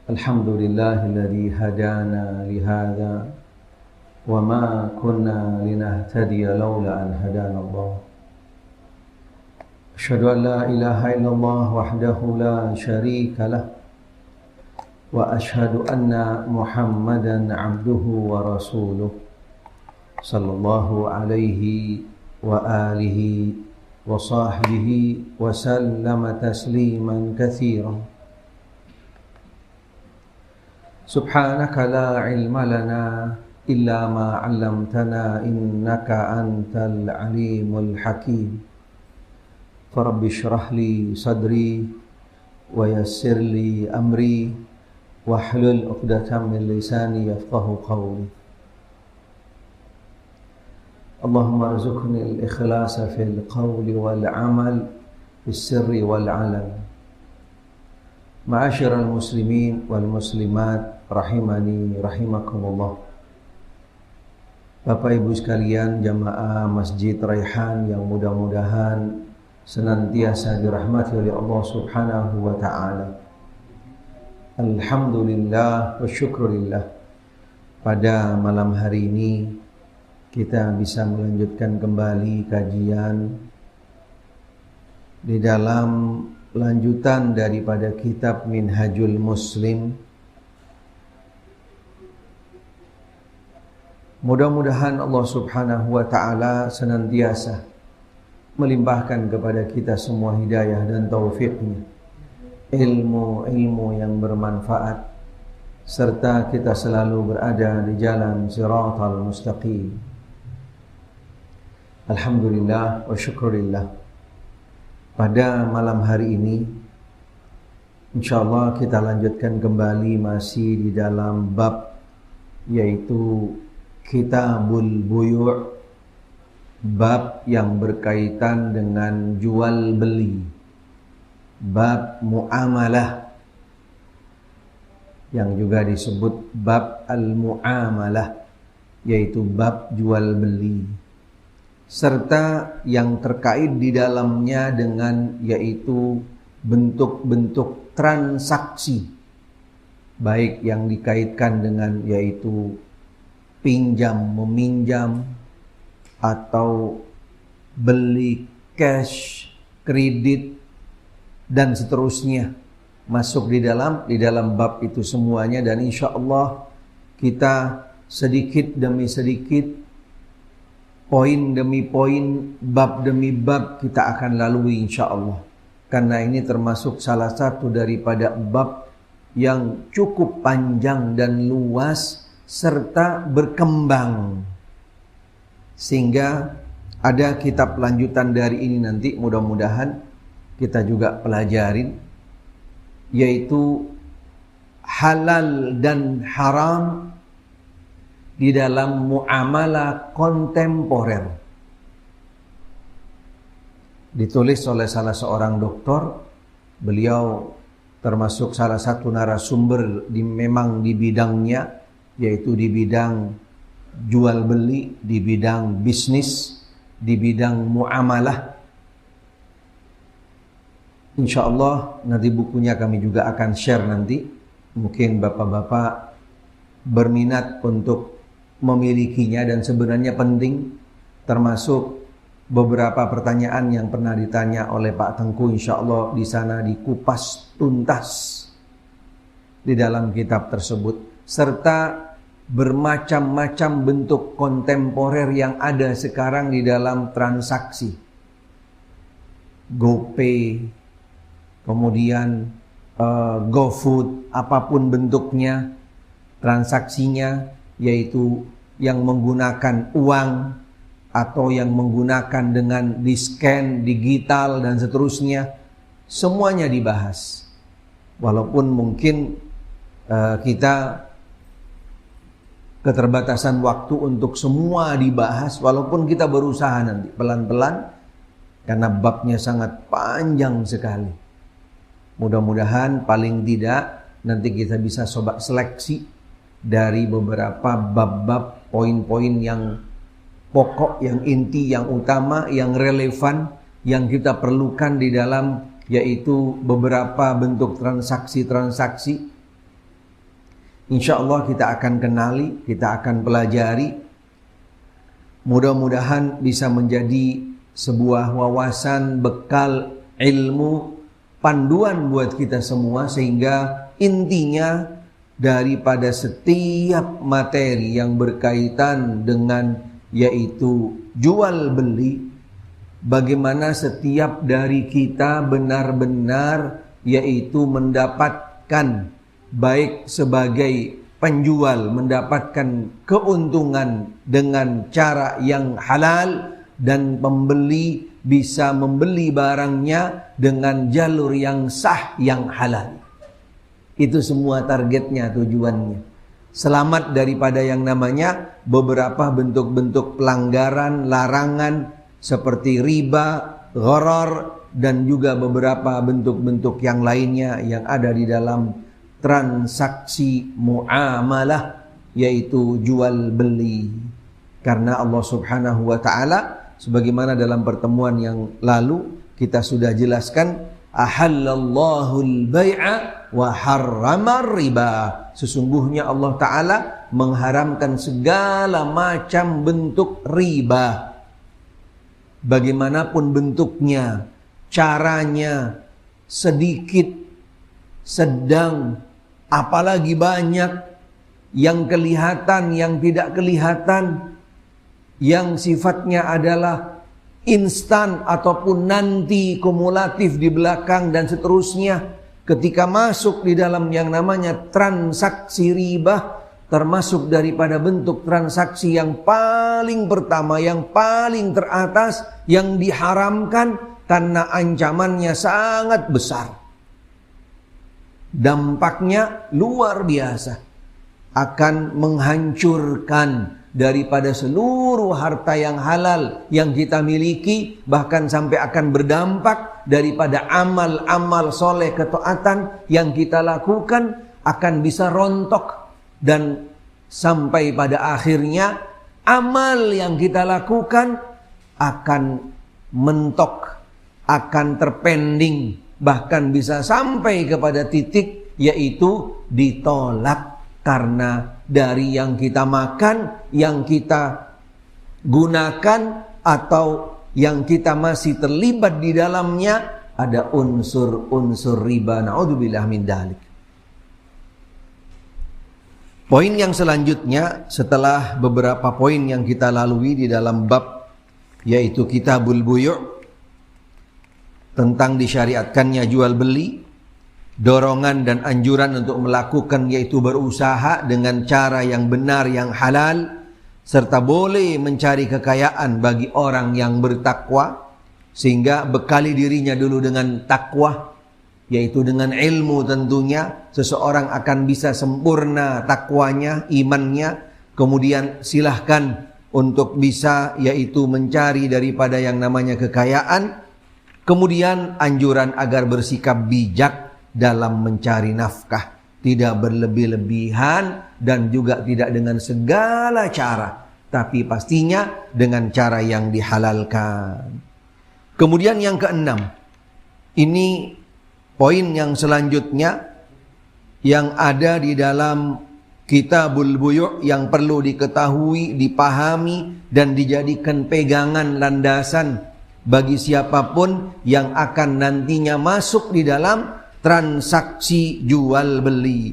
Alhamdulillahilladzi hadana lihada wa ma kunna linahtadiya laula an hadana Allah. Asyhadu an la ilaha illallah wahdahu la syarika lah wa asyhadu anna Muhammadan abduhu wa rasuluh sallallahu alaihi wa alihi wa sahbihi wa sallama tasliman katsiran. Subhanaka la ilma lana illa ma 'allamtana innaka antal alimul hakim. Farabbi shrah li sadri wa yassir li amri wahlul 'uqdatam min lisani yafqahu qawli. Allahumma arzuqni al-ikhlasa fil qawli wal 'amal fis sirri wal 'alan. Ma'asyiral muslimin wal muslimat rahimani rahimakumullah. Bapak Ibu sekalian, jamaah Masjid Raihan yang mudah-mudahan senantiasa dirahmati oleh Allah Subhanahu wa taala. Alhamdulillah wa syukurillah. Pada malam hari ini kita bisa melanjutkan kembali kajian di dalam lanjutan daripada kitab Minhajul Muslim. Mudah-mudahan Allah Subhanahu wa taala senantiasa melimpahkan kepada kita semua hidayah dan taufiknya, ilmu yang bermanfaat, serta kita selalu berada di jalan siratal mustaqim. Alhamdulillah wa syukurillah. Pada malam hari ini insyaallah kita lanjutkan kembali masih di dalam bab, yaitu Kitabul Buyu', bab yang berkaitan dengan jual beli, bab muamalah yang juga disebut bab al-muamalah, yaitu bab jual beli, serta yang terkait di dalamnya dengan yaitu bentuk-bentuk transaksi, baik yang dikaitkan dengan yaitu pinjam meminjam atau beli cash, kredit dan seterusnya, masuk di dalam bab itu semuanya. Dan insya Allah kita sedikit demi sedikit, poin demi poin, bab demi bab kita akan lalui insya Allah. Karena ini termasuk salah satu daripada bab yang cukup panjang dan luas serta berkembang. Sehingga ada kitab lanjutan dari ini nanti mudah-mudahan kita juga pelajarin, yaitu halal dan haram di dalam muamalah kontemporer. Ditulis oleh salah seorang doktor. Beliau termasuk salah satu narasumber memang di bidangnya, yaitu di bidang jual beli, di bidang bisnis, di bidang muamalah. Insya Allah nanti bukunya kami juga akan share nanti. Mungkin bapak-bapak berminat untuk memilikinya, dan sebenarnya penting, termasuk beberapa pertanyaan yang pernah ditanya oleh Pak Tengku, insya Allah di sana dikupas tuntas di dalam kitab tersebut, serta bermacam-macam bentuk kontemporer yang ada sekarang di dalam transaksi, GoPay, kemudian GoFood, apapun bentuknya transaksinya, yaitu yang menggunakan uang atau yang menggunakan dengan di-scan digital dan seterusnya, semuanya dibahas. Walaupun mungkin kita keterbatasan waktu untuk semua dibahas, walaupun kita berusaha nanti pelan-pelan karena babnya sangat panjang sekali. Mudah-mudahan paling tidak nanti kita bisa coba seleksi dari beberapa bab-bab, poin-poin yang pokok, yang inti, yang utama, yang relevan, yang kita perlukan di dalam yaitu beberapa bentuk transaksi-transaksi insya Allah kita akan kenali, kita akan pelajari. Mudah-mudahan bisa menjadi sebuah wawasan, bekal, ilmu, panduan buat kita semua, sehingga intinya daripada setiap materi yang berkaitan dengan yaitu jual beli, bagaimana setiap dari kita benar-benar yaitu mendapatkan, baik sebagai penjual mendapatkan keuntungan dengan cara yang halal, dan pembeli bisa membeli barangnya dengan jalur yang sah, yang halal. Itu semua targetnya, tujuannya. Selamat daripada yang namanya beberapa bentuk-bentuk pelanggaran, larangan seperti riba, gharar, dan juga beberapa bentuk-bentuk yang lainnya yang ada di dalam transaksi muamalah, yaitu jual beli. Karena Allah Subhanahu wa taala sebagaimana dalam pertemuan yang lalu kita sudah jelaskan, ahallallahu al-bai'a wa harrama riba. Sesungguhnya Allah taala mengharamkan segala macam bentuk riba. Bagaimanapun bentuknya, caranya, sedikit, sedang, apalagi banyak, yang kelihatan, yang tidak kelihatan, yang sifatnya adalah instan ataupun nanti kumulatif di belakang dan seterusnya. Ketika masuk di dalam yang namanya transaksi riba, termasuk daripada bentuk transaksi yang paling pertama, yang paling teratas, yang diharamkan karena ancamannya sangat besar. Dampaknya luar biasa, akan menghancurkan daripada seluruh harta yang halal yang kita miliki, bahkan sampai akan berdampak daripada amal-amal soleh, ketaatan yang kita lakukan akan bisa rontok, dan sampai pada akhirnya amal yang kita lakukan akan mentok, akan terpending, bahkan bisa sampai kepada titik yaitu ditolak karena dari yang kita makan, yang kita gunakan, atau yang kita masih terlibat di dalamnya ada unsur-unsur riba. Na'udzubillah min dzalik. Poin yang selanjutnya setelah beberapa poin yang kita lalui di dalam bab yaitu Kitabul Buyu' tentang disyariatkannya jual beli, dorongan dan anjuran untuk melakukan yaitu berusaha dengan cara yang benar, yang halal, serta boleh mencari kekayaan bagi orang yang bertakwa, sehingga bekali dirinya dulu dengan takwa, yaitu dengan ilmu. Tentunya seseorang akan bisa sempurna takwanya, imannya, kemudian silahkan untuk bisa yaitu mencari daripada yang namanya kekayaan. Kemudian anjuran agar bersikap bijak dalam mencari nafkah, tidak berlebih-lebihan dan juga tidak dengan segala cara, tapi pastinya dengan cara yang dihalalkan. Kemudian yang keenam, ini poin yang selanjutnya yang ada di dalam Kitabul Buyu' yang perlu diketahui, dipahami, dan dijadikan pegangan landasan bagi siapapun yang akan nantinya masuk di dalam transaksi jual beli.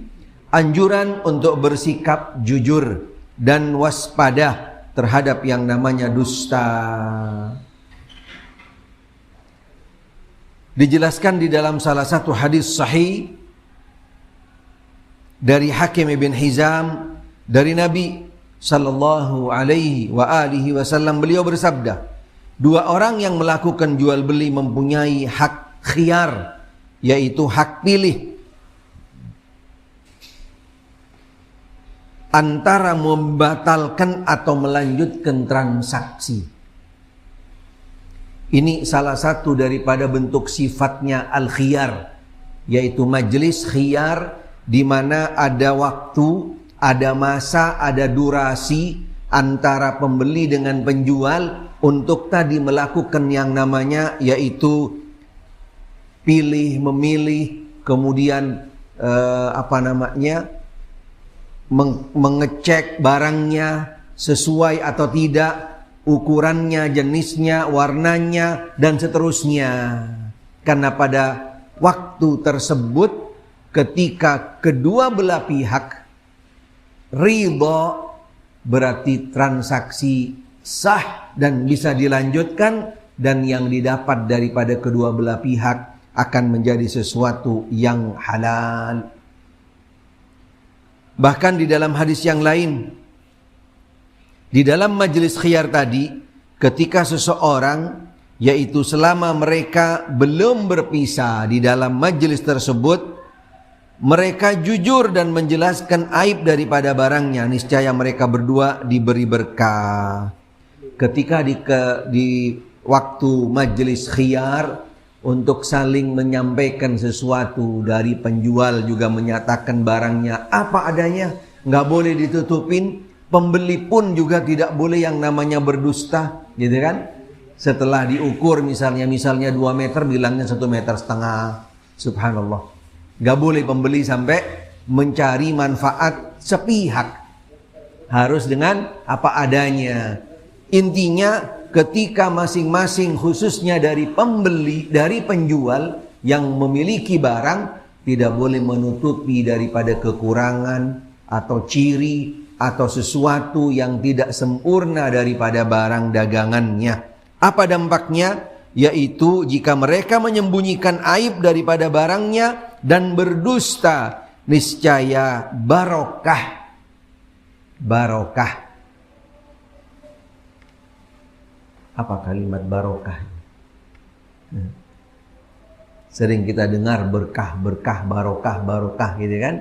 Anjuran untuk bersikap jujur dan waspada terhadap yang namanya dusta. Dijelaskan di dalam salah satu hadis sahih dari Hakim ibn Hizam dari Nabi sallallahu alaihi wa alihi wasallam, beliau bersabda, dua orang yang melakukan jual beli mempunyai hak khiyar, yaitu hak pilih antara membatalkan atau melanjutkan transaksi. Ini salah satu daripada bentuk sifatnya al-khiyar, yaitu majelis khiyar, di mana ada waktu, ada masa, ada durasi antara pembeli dengan penjual untuk tadi melakukan yang namanya yaitu pilih, memilih, kemudian mengecek barangnya sesuai atau tidak, ukurannya, jenisnya, warnanya, dan seterusnya. Karena pada waktu tersebut ketika kedua belah pihak ridha, berarti transaksi sah dan bisa dilanjutkan, dan yang didapat daripada kedua belah pihak akan menjadi sesuatu yang halal. Bahkan di dalam hadis yang lain, di dalam majelis khiyar tadi, ketika seseorang, yaitu selama mereka belum berpisah di dalam majelis tersebut, mereka jujur dan menjelaskan aib daripada barangnya, niscaya mereka berdua diberi berkah. Ketika di waktu majelis khiyar untuk saling menyampaikan sesuatu, dari penjual juga menyatakan barangnya apa adanya, nggak boleh ditutupin. Pembeli pun juga tidak boleh yang namanya berdusta, gitu kan? Setelah diukur misalnya 2 meter, bilangnya 1,5 meter. Subhanallah. Nggak boleh pembeli sampai mencari manfaat sepihak. Harus dengan apa adanya. Intinya ketika masing-masing, khususnya dari pembeli, dari penjual yang memiliki barang, tidak boleh menutupi daripada kekurangan atau ciri atau sesuatu yang tidak sempurna daripada barang dagangannya. Apa dampaknya? Yaitu jika mereka menyembunyikan aib daripada barangnya dan berdusta, niscaya barokah. Barokah. Apa kalimat barokah? Sering kita dengar berkah, berkah, barokah, barokah, gitu kan?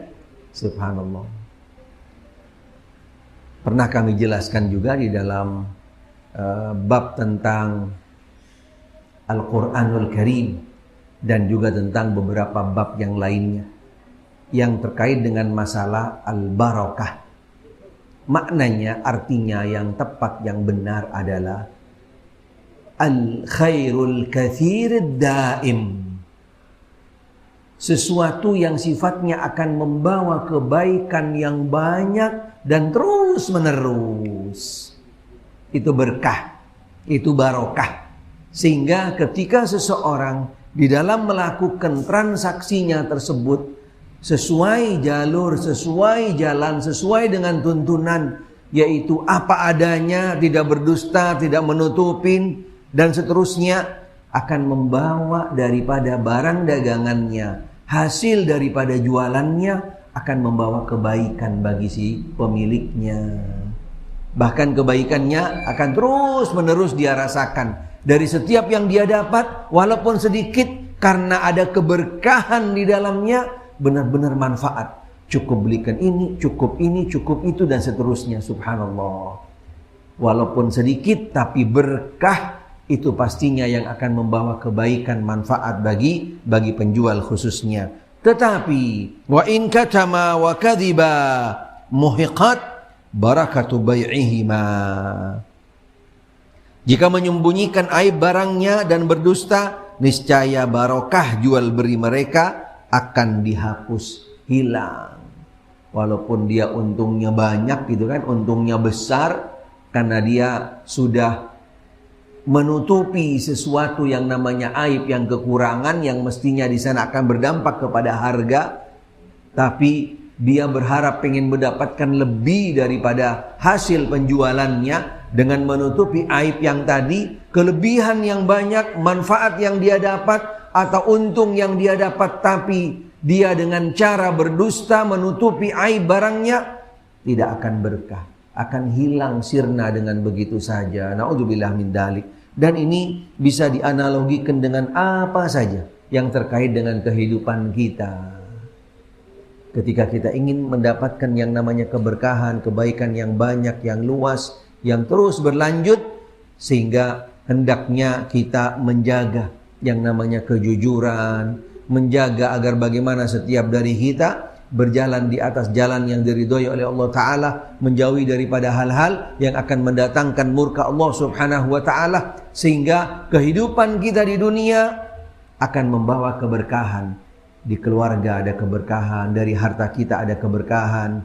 Subhanallah. Pernah kami jelaskan juga di dalam bab tentang Al-Quranul Karim, dan juga tentang beberapa bab yang lainnya yang terkait dengan masalah al-barakah. Maknanya, artinya yang tepat, yang benar adalah al-khairul katsirud daim. Sesuatu yang sifatnya akan membawa kebaikan yang banyak dan terus menerus. Itu berkah, itu barokah. Sehingga ketika seseorang di dalam melakukan transaksinya tersebut sesuai jalur, sesuai jalan, sesuai dengan tuntunan, yaitu apa adanya, tidak berdusta, tidak menutupin, dan seterusnya, akan membawa daripada barang dagangannya, hasil daripada jualannya, akan membawa kebaikan bagi si pemiliknya. Bahkan kebaikannya akan terus menerus dia rasakan. Dari setiap yang dia dapat, walaupun sedikit, karena ada keberkahan di dalamnya, benar-benar manfaat. Cukup belikan ini, cukup itu, dan seterusnya. Subhanallah. Walaupun sedikit, tapi berkah, itu pastinya yang akan membawa kebaikan, manfaat bagi penjual khususnya. Tetapi, wa in katama wa kadhiba muhiqat barakatu bai'ihima. Jika menyembunyikan aib barangnya dan berdusta, niscaya barokah jual beli mereka akan dihapus, hilang. Walaupun dia untungnya banyak, gitu kan, untungnya besar, karena dia sudah menutupi sesuatu yang namanya aib, yang kekurangan, yang mestinya di sana akan berdampak kepada harga, tapi dia berharap ingin mendapatkan lebih daripada hasil penjualannya dengan menutupi aib yang tadi, kelebihan yang banyak, manfaat yang dia dapat atau untung yang dia dapat, tapi dia dengan cara berdusta menutupi aib barangnya, tidak akan berkah, akan hilang sirna dengan begitu saja. Na'udzubillah min dalik. Dan ini bisa dianalogikan dengan apa saja yang terkait dengan kehidupan kita. Ketika kita ingin mendapatkan yang namanya keberkahan, kebaikan yang banyak, yang luas, yang terus berlanjut, sehingga hendaknya kita menjaga yang namanya kejujuran, menjaga agar bagaimana setiap dari kita berjalan di atas jalan yang diridhoi oleh Allah Ta'ala, menjauhi daripada hal-hal yang akan mendatangkan murka Allah Subhanahu wa Ta'ala, sehingga kehidupan kita di dunia akan membawa keberkahan. Di keluarga ada keberkahan, dari harta kita ada keberkahan,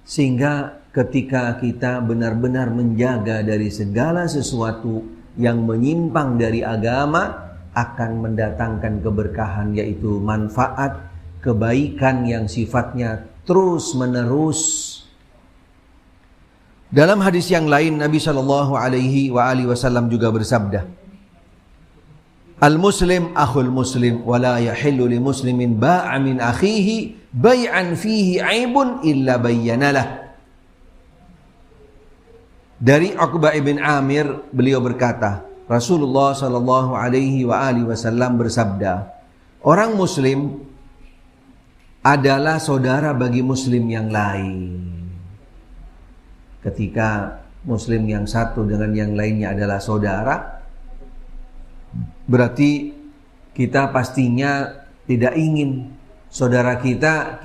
Sehingga ketika kita benar-benar menjaga dari segala sesuatu yang menyimpang dari agama, akan mendatangkan keberkahan, yaitu manfaat, kebaikan yang sifatnya terus menerus. Dalam hadis yang lain, Nabi SAW juga bersabda, Al-Muslim akhul Muslim, wa la yahillu li muslimin ba'a min akhihi bay'an fihi aibun illa bayyanalah. Dari Uqbah ibn Amir, beliau berkata, Rasulullah SAW bersabda, orang Muslim adalah saudara bagi Muslim yang lain. Ketika Muslim yang satu dengan yang lainnya adalah saudara, berarti kita pastinya tidak ingin saudara kita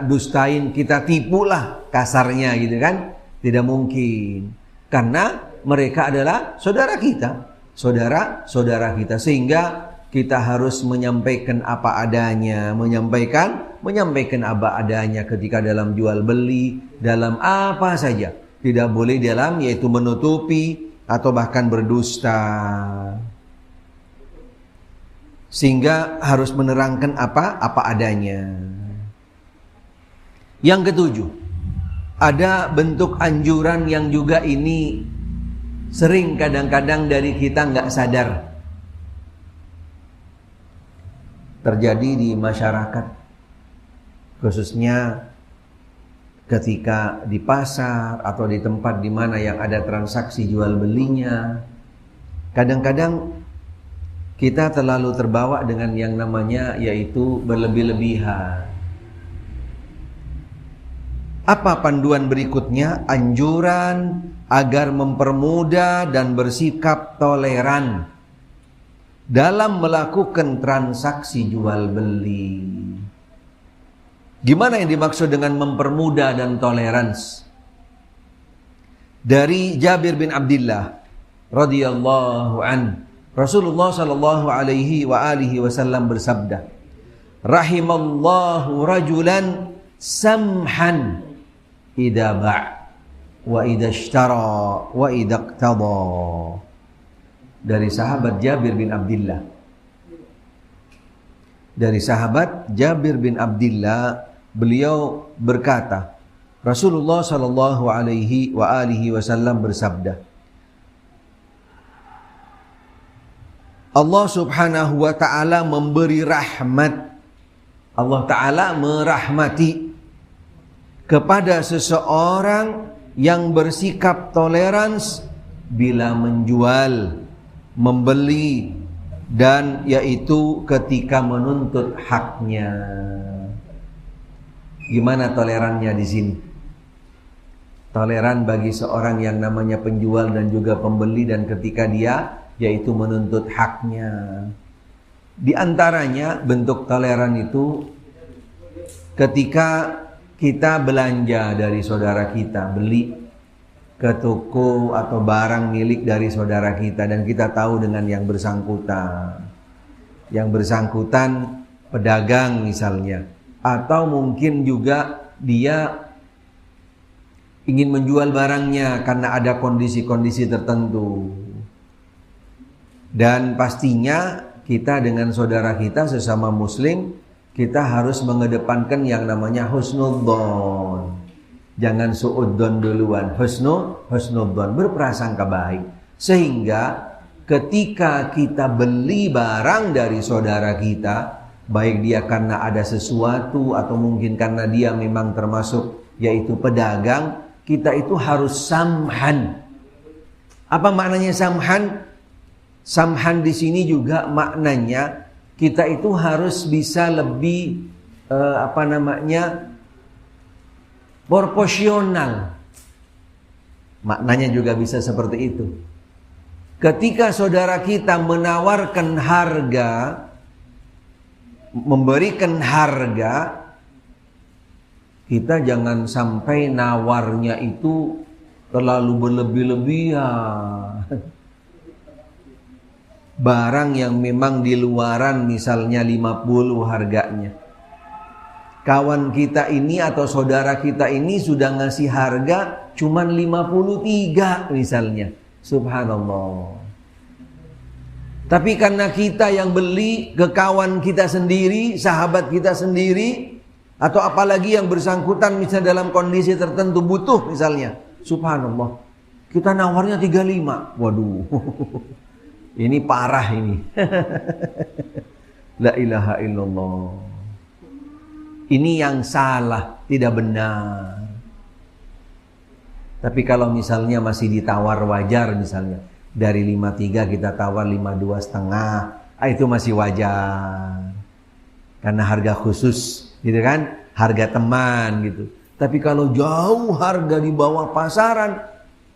dustain, kita tipulah kasarnya gitu kan. Tidak mungkin. Karena mereka adalah saudara kita, saudara kita, sehingga kita harus menyampaikan apa adanya, menyampaikan apa adanya ketika dalam jual beli, dalam apa saja. Tidak boleh dalam yaitu menutupi atau bahkan berdusta. Sehingga harus menerangkan apa adanya. Yang ketujuh, ada bentuk anjuran yang juga ini sering kadang-kadang dari kita nggak sadar terjadi di masyarakat, khususnya ketika di pasar atau di tempat di mana yang ada transaksi jual belinya. Kadang-kadang kita terlalu terbawa dengan yang namanya yaitu berlebih-lebihan. Apa panduan berikutnya? Anjuran agar mempermudah dan bersikap toleran dalam melakukan transaksi jual beli. Gimana yang dimaksud dengan mempermudah dan toleransi? Dari Jabir bin Abdullah radhiyallahu an, Rasulullah sallallahu alaihi wasallam bersabda, rahimallahu rajulan samhan idza ba' wa idza ishtara wa idza iqtada. Dari sahabat Jabir bin Abdullah. Dari sahabat Jabir bin Abdullah, beliau berkata, Rasulullah sallallahu alaihi wasallam bersabda, Allah subhanahu wa ta'ala memberi rahmat. Allah ta'ala merahmati kepada seseorang yang bersikap tolerans bila menjual, membeli, dan yaitu ketika menuntut haknya. Gimana tolerannya di sini? Toleran bagi seorang yang namanya penjual dan juga pembeli, dan ketika dia yaitu menuntut haknya. Di antaranya bentuk toleran itu ketika kita belanja dari saudara kita, beli ke toko atau barang milik dari saudara kita, dan kita tahu dengan yang bersangkutan. Yang bersangkutan pedagang misalnya, atau mungkin juga dia ingin menjual barangnya karena ada kondisi-kondisi tertentu. Dan pastinya kita dengan saudara kita sesama muslim, kita harus mengedepankan yang namanya husnudzon. Jangan suudzon duluan, husnudzon, berprasangka baik. Sehingga ketika kita beli barang dari saudara kita, baik dia karena ada sesuatu atau mungkin karena dia memang termasuk yaitu pedagang, kita itu harus samhan. Apa maknanya samhan? Samhan di sini juga maknanya kita itu harus bisa lebih proporsional. Maknanya juga bisa seperti itu. Ketika saudara kita menawarkan harga, memberikan harga, kita jangan sampai nawarnya itu terlalu berlebih-lebihan. barang yang memang di luaran misalnya 50 harganya. Kawan kita ini atau saudara kita ini sudah ngasih harga cuman 53 misalnya. Subhanallah. Tapi karena kita yang beli ke kawan kita sendiri, sahabat kita sendiri, atau apalagi yang bersangkutan misalnya dalam kondisi tertentu butuh misalnya. Subhanallah. Kita nawarnya 35. Waduh. Ini parah ini. La ilaha illallah. Ini yang salah, tidak benar. Tapi kalau misalnya masih ditawar wajar misalnya, dari 53 kita tawar 52,5, itu masih wajar. Karena harga khusus, gitu kan? Harga teman gitu. Tapi kalau jauh harga di bawah pasaran,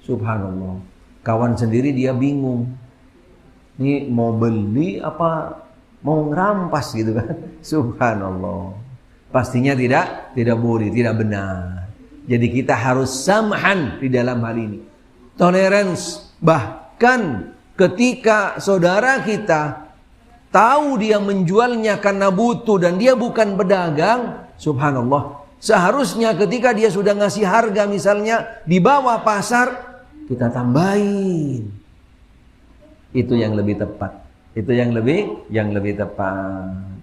subhanallah. Kawan sendiri dia bingung. Ini mau beli apa mau ngerampas gitu kan? Subhanallah. Pastinya tidak boleh, tidak benar. Jadi kita harus samhan di dalam hal ini. Tolerance. Bahkan ketika saudara kita tahu dia menjualnya karena butuh dan dia bukan pedagang, subhanallah. Seharusnya ketika dia sudah ngasih harga misalnya di bawah pasar, kita tambahin. Itu yang lebih tepat. Itu yang lebih tepat.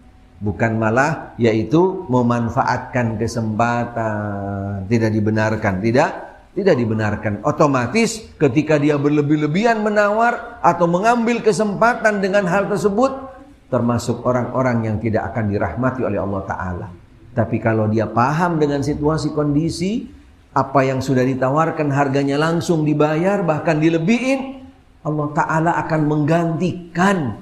Bukan malah yaitu memanfaatkan kesempatan. Tidak dibenarkan. Tidak dibenarkan. Otomatis ketika dia berlebih-lebihan menawar atau mengambil kesempatan dengan hal tersebut, termasuk orang-orang yang tidak akan dirahmati oleh Allah Ta'ala. Tapi kalau dia paham dengan situasi kondisi, apa yang sudah ditawarkan harganya langsung dibayar, bahkan dilebihin, Allah Ta'ala akan menggantikan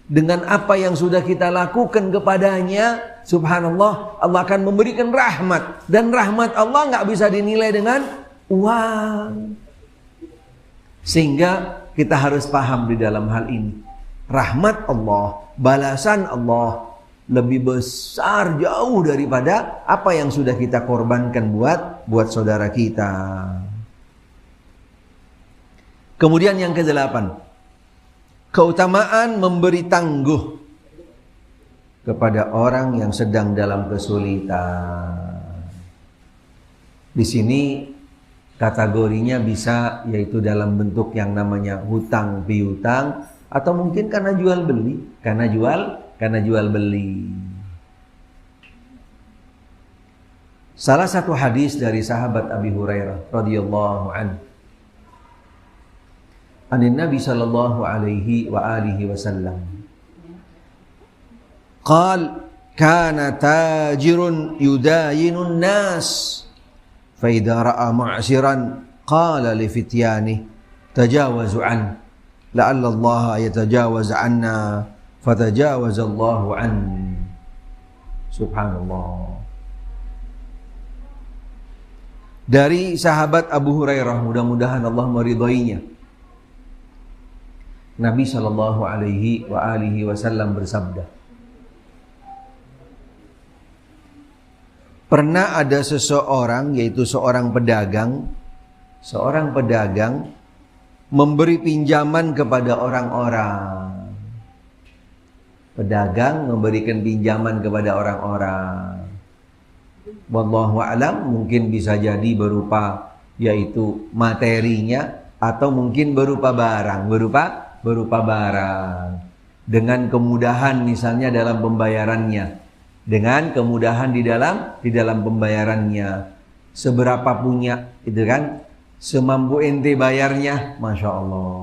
dengan apa yang sudah kita lakukan kepadanya. Subhanallah, Allah akan memberikan rahmat. Dan rahmat Allah nggak bisa dinilai dengan uang. Sehingga kita harus paham di dalam hal ini. Rahmat Allah, balasan Allah lebih besar jauh daripada apa yang sudah kita korbankan buat saudara kita. Kemudian yang ke-8, keutamaan memberi tangguh kepada orang yang sedang dalam kesulitan. Di sini kategorinya bisa yaitu dalam bentuk yang namanya hutang piutang, atau mungkin karena jual beli, karena jual beli. Salah satu hadis dari sahabat Abi Hurairah radhiyallahu anhu, anin Nabi sallallahu alaihi wa alihi wasallam, qal kana tajirun yudayinun nas fa idza ra'a mu'siran qala li fityani tajawazu an la'alla Allah yatajawaz anna fatajawaz Allah an. Subhanallah. Dari sahabat Abu Hurairah, mudah-mudahan Allah meridhoinya, Nabi sallallahu alaihi wa alihi wasallam bersabda, pernah ada seseorang, yaitu seorang pedagang memberi pinjaman kepada orang-orang. Pedagang memberikan pinjaman kepada orang-orang. Wallahu a'lam, mungkin bisa jadi berupa yaitu materinya, atau mungkin berupa barang, berupa barang, dengan kemudahan misalnya dalam pembayarannya, dengan kemudahan di dalam pembayarannya. Seberapa punya itu kan, semampu ente bayarnya, masya Allah.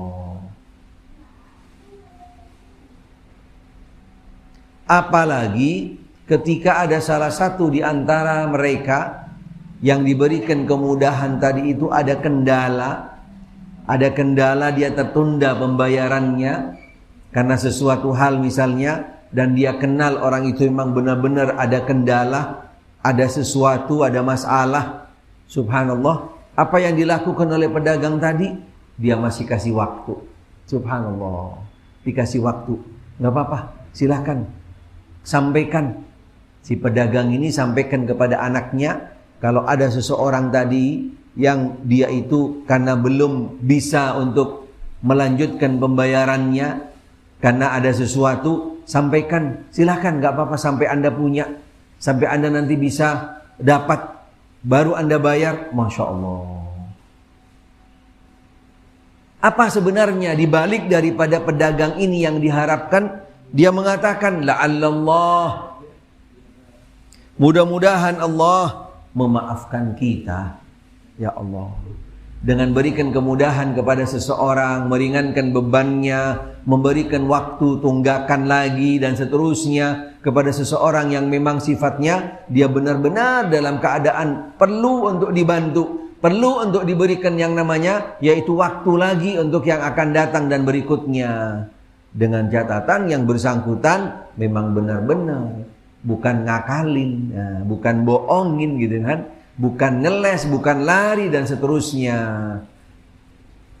Apalagi ketika ada salah satu di antara mereka yang diberikan kemudahan tadi itu ada kendala, dia tertunda pembayarannya karena sesuatu hal misalnya, dan dia kenal orang itu memang benar-benar ada kendala, ada sesuatu, ada masalah. Subhanallah, apa yang dilakukan oleh pedagang tadi, dia masih kasih waktu. Subhanallah, dikasih waktu, nggak apa-apa, silahkan sampaikan. Si pedagang ini sampaikan kepada anaknya, kalau ada seseorang tadi yang dia itu karena belum bisa untuk melanjutkan pembayarannya, Karena ada sesuatu, sampaikan, silahkan, gak apa-apa sampai Anda punya, sampai Anda nanti bisa dapat, baru Anda bayar. Masya Allah. Apa sebenarnya dibalik daripada pedagang ini yang diharapkan? Dia mengatakan, la'allallah, mudah-mudahan Allah memaafkan kita. Ya Allah, dengan berikan kemudahan kepada seseorang, meringankan bebannya, memberikan waktu tunggakan lagi dan seterusnya kepada seseorang yang memang sifatnya dia benar-benar dalam keadaan perlu untuk dibantu, perlu untuk diberikan yang namanya yaitu waktu lagi untuk yang akan datang dan berikutnya, dengan catatan yang bersangkutan memang benar-benar, bukan ngakalin, bukan bohongin gitu kan, bukan ngeles, bukan lari dan seterusnya.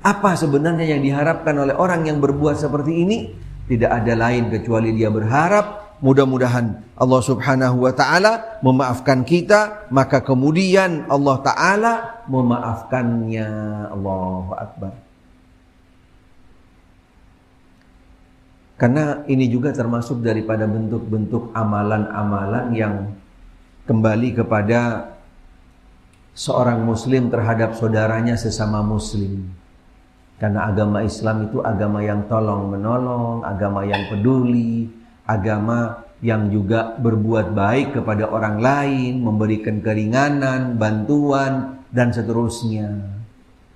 Apa sebenarnya yang diharapkan oleh orang yang berbuat seperti ini? Tidak ada lain kecuali dia berharap mudah-mudahan Allah Subhanahu wa taala memaafkan kita, maka kemudian Allah taala memaafkannya. Allahu akbar. Karena ini juga termasuk daripada bentuk-bentuk amalan-amalan yang kembali kepada seorang muslim terhadap saudaranya sesama muslim. Karena agama Islam itu agama yang tolong menolong, agama yang peduli, agama yang juga berbuat baik kepada orang lain, memberikan keringanan, bantuan dan seterusnya.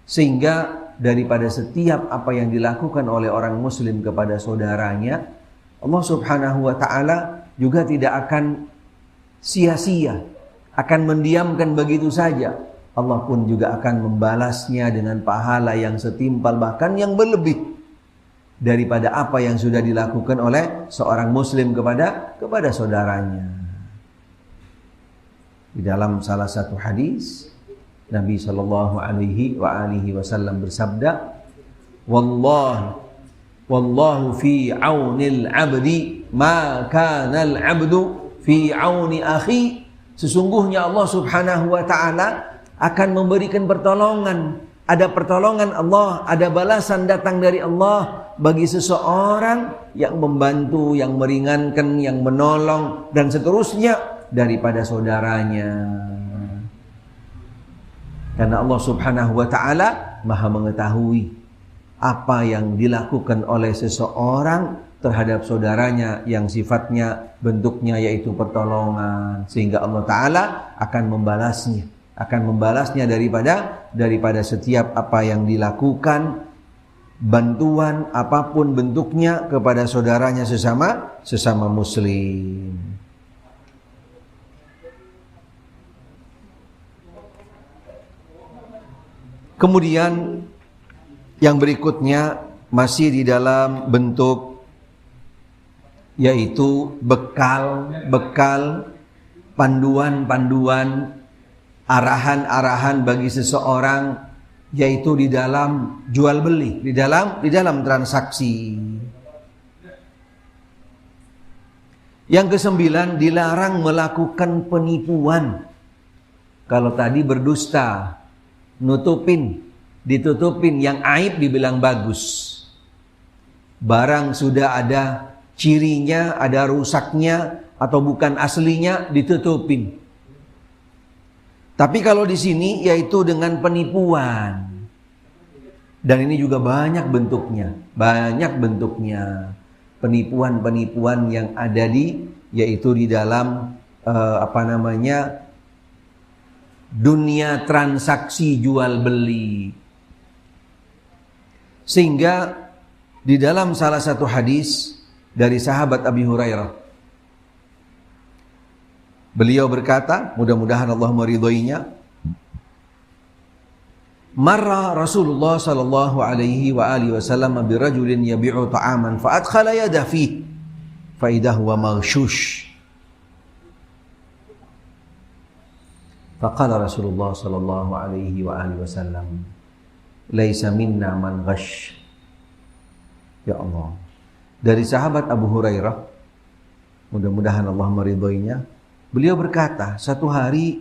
Sehingga daripada setiap apa yang dilakukan oleh orang muslim kepada saudaranya, Allah Subhanahu wa taala juga tidak akan sia-sia, akan mendiamkan begitu saja. Allah pun juga akan membalasnya dengan pahala yang setimpal, bahkan yang berlebih daripada apa yang sudah dilakukan oleh seorang muslim kepada saudaranya. Di dalam salah satu hadis Nabi sallallahu alaihi wasallam bersabda, wallahu fi aunil abdi ma kana al abdu fi auni akhi. Sesungguhnya Allah Subhanahu wa taala akan memberikan pertolongan. Ada pertolongan Allah, ada balasan datang dari Allah bagi seseorang yang membantu, yang meringankan, yang menolong dan seterusnya daripada saudaranya. Karena Allah Subhanahu wa taala Maha mengetahui apa yang dilakukan oleh seseorang terhadap saudaranya yang sifatnya bentuknya yaitu pertolongan, sehingga Allah taala akan membalasnya daripada setiap apa yang dilakukan, bantuan apapun bentuknya kepada saudaranya sesama muslim. Kemudian yang berikutnya masih di dalam bentuk yaitu bekal, panduan-panduan, arahan-arahan bagi seseorang, yaitu di dalam jual beli, di dalam transaksi. Yang kesembilan, dilarang melakukan penipuan. Kalau tadi berdusta, ditutupin, yang aib dibilang bagus. Barang sudah ada cirinya, ada rusaknya atau bukan aslinya, ditutupin. Tapi kalau di sini yaitu dengan penipuan. Dan ini juga banyak bentuknya. Penipuan-penipuan yang ada yaitu di dalam dunia transaksi jual beli. Sehingga di dalam salah satu hadis dari sahabat Abi Hurairah, beliau berkata, mudah-mudahan Allah meridhoinya, marra Rasulullah sallallahu alaihi wasallam bi rajulin yabi'u ta'aman fa adkhala yadahu fihi fa idha huwa maghshush. Faqala Rasulullah sallallahu alaihi wasallam, laisa minna man ghash. Ya Allah. Dari sahabat Abu Hurairah, mudah-mudahan Allah meridhoinya, beliau berkata, satu hari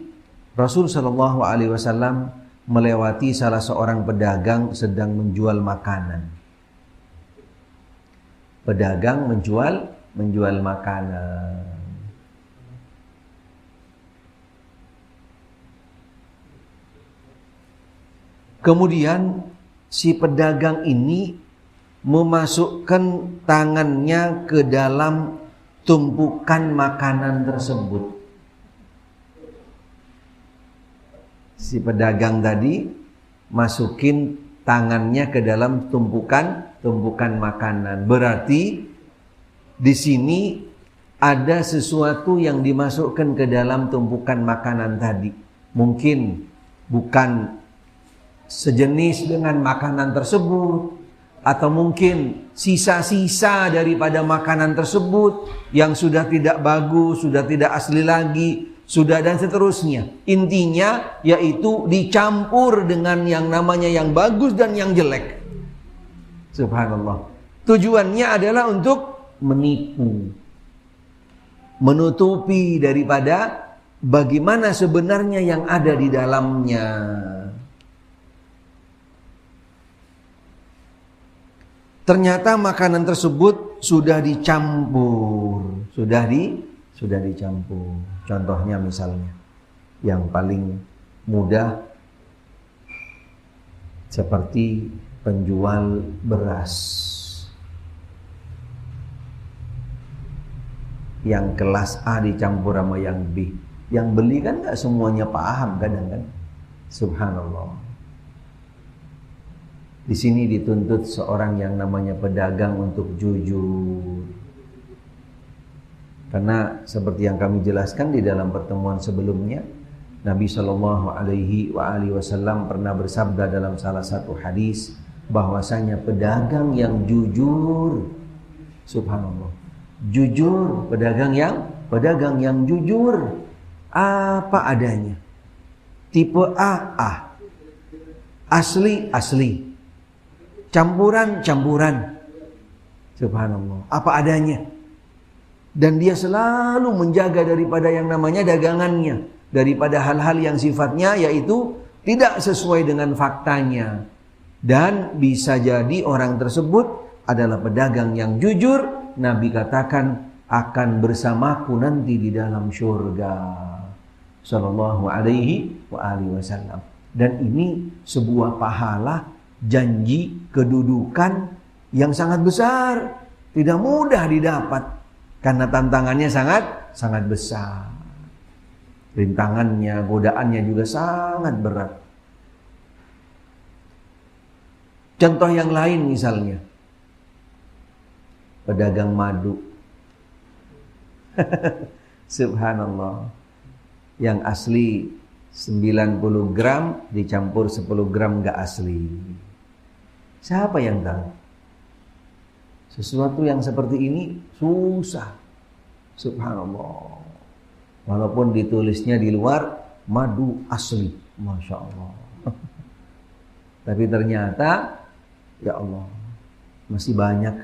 Rasul sallallahu alaihi wasallam melewati salah seorang pedagang sedang menjual makanan. pedagang menjual makanan. Kemudian si pedagang ini memasukkan tangannya ke dalam tumpukan makanan tersebut. Si pedagang tadi masukin tangannya ke dalam tumpukan makanan. Berarti di sini ada sesuatu yang dimasukkan ke dalam tumpukan makanan tadi. Mungkin bukan sejenis dengan makanan tersebut, atau mungkin sisa-sisa daripada makanan tersebut yang sudah tidak bagus, sudah tidak asli lagi, sudah dan seterusnya. Intinya yaitu dicampur dengan yang namanya yang bagus dan yang jelek. Subhanallah. Tujuannya adalah untuk menipu, menutupi daripada bagaimana sebenarnya yang ada di dalamnya. Ternyata makanan tersebut sudah dicampur, sudah dicampur. Contohnya misalnya yang paling mudah seperti penjual beras. Yang kelas A dicampur sama yang B. Yang beli kan gak semuanya paham kadang kan. Subhanallah. Di sini dituntut seorang yang namanya pedagang untuk jujur. Karena seperti yang kami jelaskan di dalam pertemuan sebelumnya, Nabi SAW pernah bersabda dalam salah satu hadis bahwasanya pedagang yang jujur, subhanallah, jujur, pedagang yang jujur apa adanya. Tipe A, asli, campuran, subhanallah, apa adanya. Dan dia selalu menjaga daripada yang namanya dagangannya, daripada hal-hal yang sifatnya yaitu tidak sesuai dengan faktanya. Dan bisa jadi orang tersebut adalah pedagang yang jujur. Nabi katakan akan bersamaku nanti di dalam syurga. Sallallahu alaihi wasallam. Dan ini sebuah pahala, janji, kedudukan yang sangat besar, tidak mudah didapat karena tantangannya sangat besar. Rintangannya, godaannya juga sangat berat. Contoh yang lain misalnya, pedagang madu. Subhanallah. Yang asli 90 gram dicampur 10 gram gak asli. Siapa yang tahu? Sesuatu yang seperti ini susah. Subhanallah. Walaupun ditulisnya di luar madu asli, Masya Allah. Tapi ternyata ya Allah masih banyak.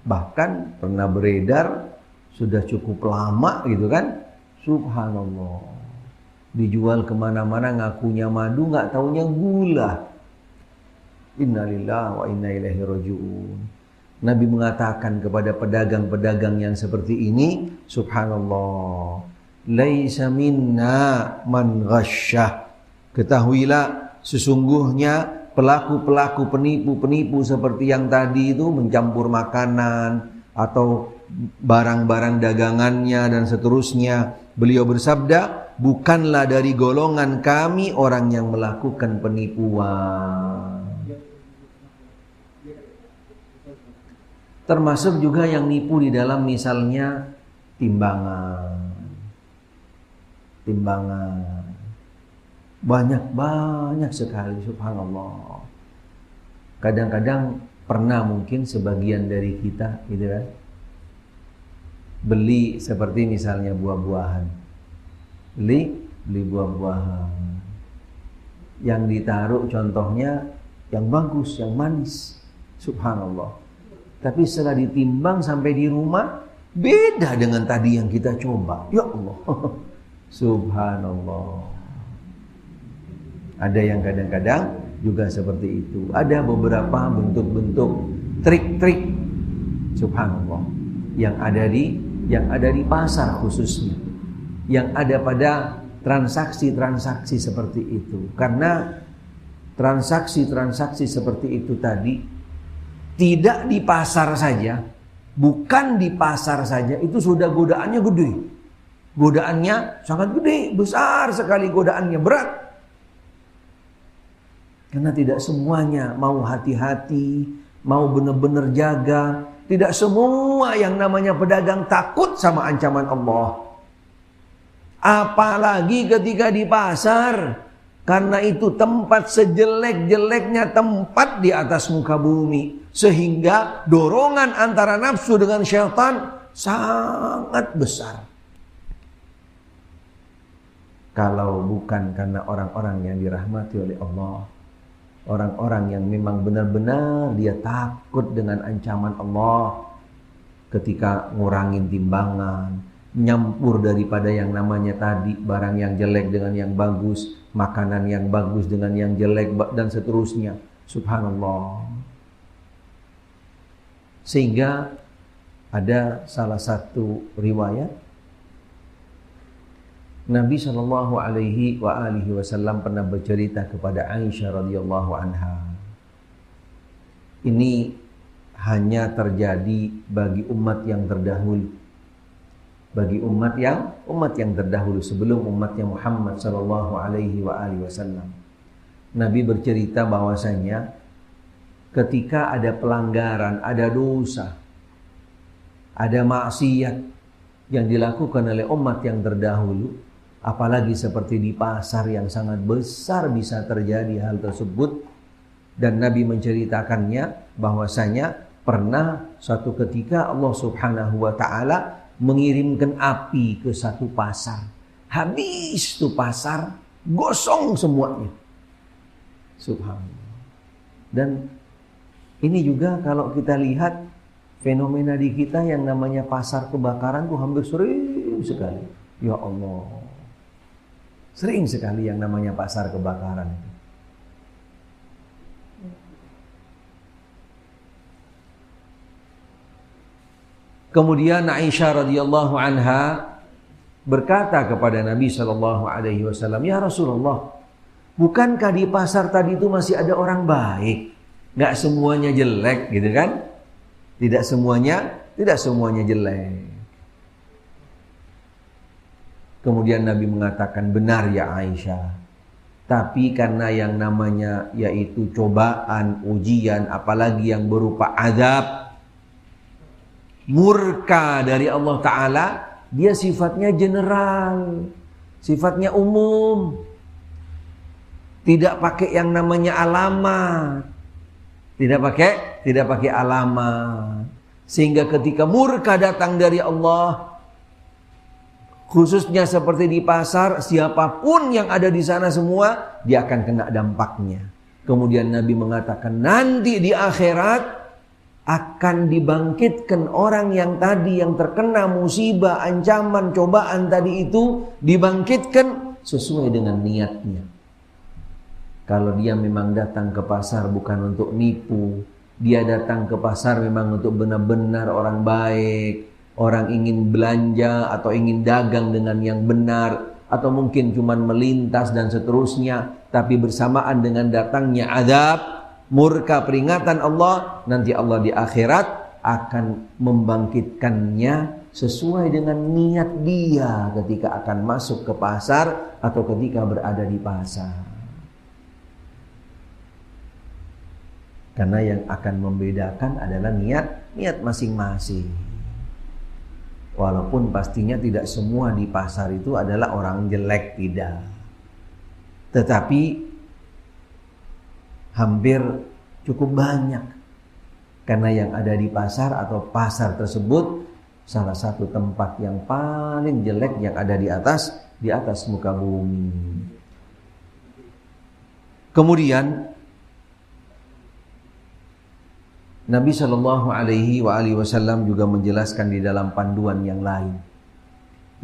Bahkan pernah beredar sudah cukup lama gitu kan. Subhanallah. Dijual kemana-mana ngakunya madu, nggak taunya gula. Innalillahi wa inna ilaihi raji'un. Nabi mengatakan kepada pedagang-pedagang yang seperti ini, subhanallah, laisa minna man ghasyah. Ketahuilah sesungguhnya pelaku-pelaku penipu-penipu seperti yang tadi itu mencampur makanan atau barang-barang dagangannya dan seterusnya. Beliau bersabda, bukanlah dari golongan kami orang yang melakukan penipuan. Termasuk juga yang nipu di dalam misalnya timbangan. Banyak sekali, subhanallah. Kadang-kadang pernah mungkin sebagian dari kita gitu kan, beli seperti misalnya buah-buahan. Beli buah-buahan. Yang ditaruh contohnya yang bagus, yang manis. Subhanallah. Tapi setelah ditimbang sampai di rumah beda dengan tadi yang kita coba. Ya Allah. Subhanallah. Ada yang kadang-kadang juga seperti itu. Ada beberapa bentuk-bentuk trik-trik Subhanallah. Yang ada di pasar khususnya. Yang ada pada transaksi-transaksi seperti itu. Karena transaksi-transaksi seperti itu tadi tidak di pasar saja, bukan di pasar saja, itu sudah godaannya gede. Godaannya sangat gede, besar sekali godaannya, berat. Karena tidak semuanya mau hati-hati, mau benar-benar jaga. Tidak semua yang namanya pedagang takut sama ancaman Allah. Apalagi ketika di pasar. Karena itu tempat sejelek-jeleknya tempat di atas muka bumi. Sehingga dorongan antara nafsu dengan syaitan sangat besar. Kalau bukan karena orang-orang yang dirahmati oleh Allah. Orang-orang yang memang benar-benar dia takut dengan ancaman Allah. Ketika ngurangin timbangan. Nyampur daripada yang namanya tadi. Barang yang jelek dengan yang bagus. Makanan yang bagus dengan yang jelek dan seterusnya. Subhanallah. Sehingga ada salah satu riwayat Nabi SAW pernah bercerita kepada Aisyah radhiyallahu anha. Ini hanya terjadi bagi umat yang terdahulu. Bagi umat yang terdahulu sebelum umatnya Muhammad SAW. Nabi bercerita bahwasanya ketika ada pelanggaran, ada dosa, ada maksiat yang dilakukan oleh umat yang terdahulu, apalagi seperti di pasar yang sangat besar bisa terjadi hal tersebut. Dan Nabi menceritakannya bahwasanya pernah suatu ketika Allah Subhanahu wa ta'ala mengirimkan api ke satu pasar. Habis itu pasar, gosong semuanya. Subhanallah. Dan ini juga kalau kita lihat fenomena di kita yang namanya pasar kebakaran tuh hampir sering sekali. Ya Allah. Sering sekali yang namanya pasar kebakaran itu. Kemudian Aisyah radhiyallahu anha berkata kepada Nabi SAW, "Ya Rasulullah, bukankah di pasar tadi itu masih ada orang baik? Gak semuanya jelek gitu kan? Tidak semuanya jelek." Kemudian Nabi mengatakan, "Benar ya Aisyah. Tapi karena yang namanya yaitu cobaan, ujian, apalagi yang berupa azab, murka dari Allah Ta'ala, dia sifatnya general, sifatnya umum, tidak pakai yang namanya alamat, tidak pakai alamat. Sehingga ketika murka datang dari Allah, khususnya seperti di pasar, siapapun yang ada di sana semua, dia akan kena dampaknya." Kemudian Nabi mengatakan, nanti di akhirat akan dibangkitkan orang yang tadi yang terkena musibah, ancaman, cobaan tadi itu, dibangkitkan sesuai dengan niatnya. Kalau dia memang datang ke pasar bukan untuk nipu, dia datang ke pasar memang untuk benar-benar orang baik, orang ingin belanja atau ingin dagang dengan yang benar, atau mungkin cuma melintas dan seterusnya, tapi bersamaan dengan datangnya azab, murka, peringatan Allah, nanti Allah di akhirat akan membangkitkannya sesuai dengan niat dia ketika akan masuk ke pasar atau ketika berada di pasar. Karena yang akan membedakan adalah niat masing-masing. Walaupun pastinya tidak semua di pasar itu adalah orang jelek, tidak. Tetapi hampir cukup banyak. Karena yang ada di pasar atau pasar tersebut salah satu tempat yang paling jelek yang ada di atas muka bumi. Kemudian Nabi SAW juga menjelaskan di dalam panduan yang lain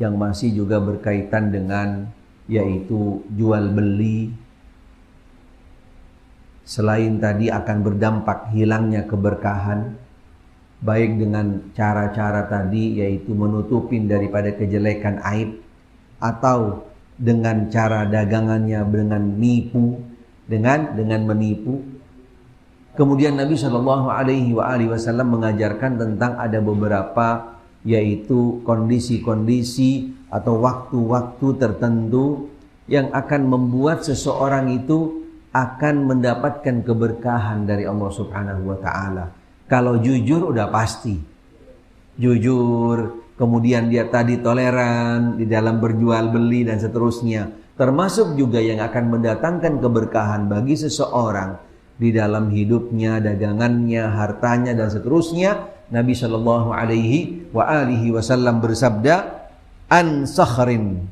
yang masih juga berkaitan dengan yaitu jual beli. Selain tadi akan berdampak hilangnya keberkahan, baik dengan cara-cara tadi yaitu menutupin daripada kejelekan aib, atau dengan cara dagangannya dengan menipu. Kemudian Nabi Shallallahu Alaihi Wasallam mengajarkan tentang ada beberapa yaitu kondisi-kondisi atau waktu-waktu tertentu yang akan membuat seseorang itu akan mendapatkan keberkahan dari Allah Subhanahu wa taala. Kalau jujur udah pasti. Jujur, kemudian dia tadi toleran di dalam berjual beli dan seterusnya. Termasuk juga yang akan mendatangkan keberkahan bagi seseorang di dalam hidupnya, dagangannya, hartanya dan seterusnya. Nabi Shallallahu Alaihi Wasallam bersabda, "An Sakhrin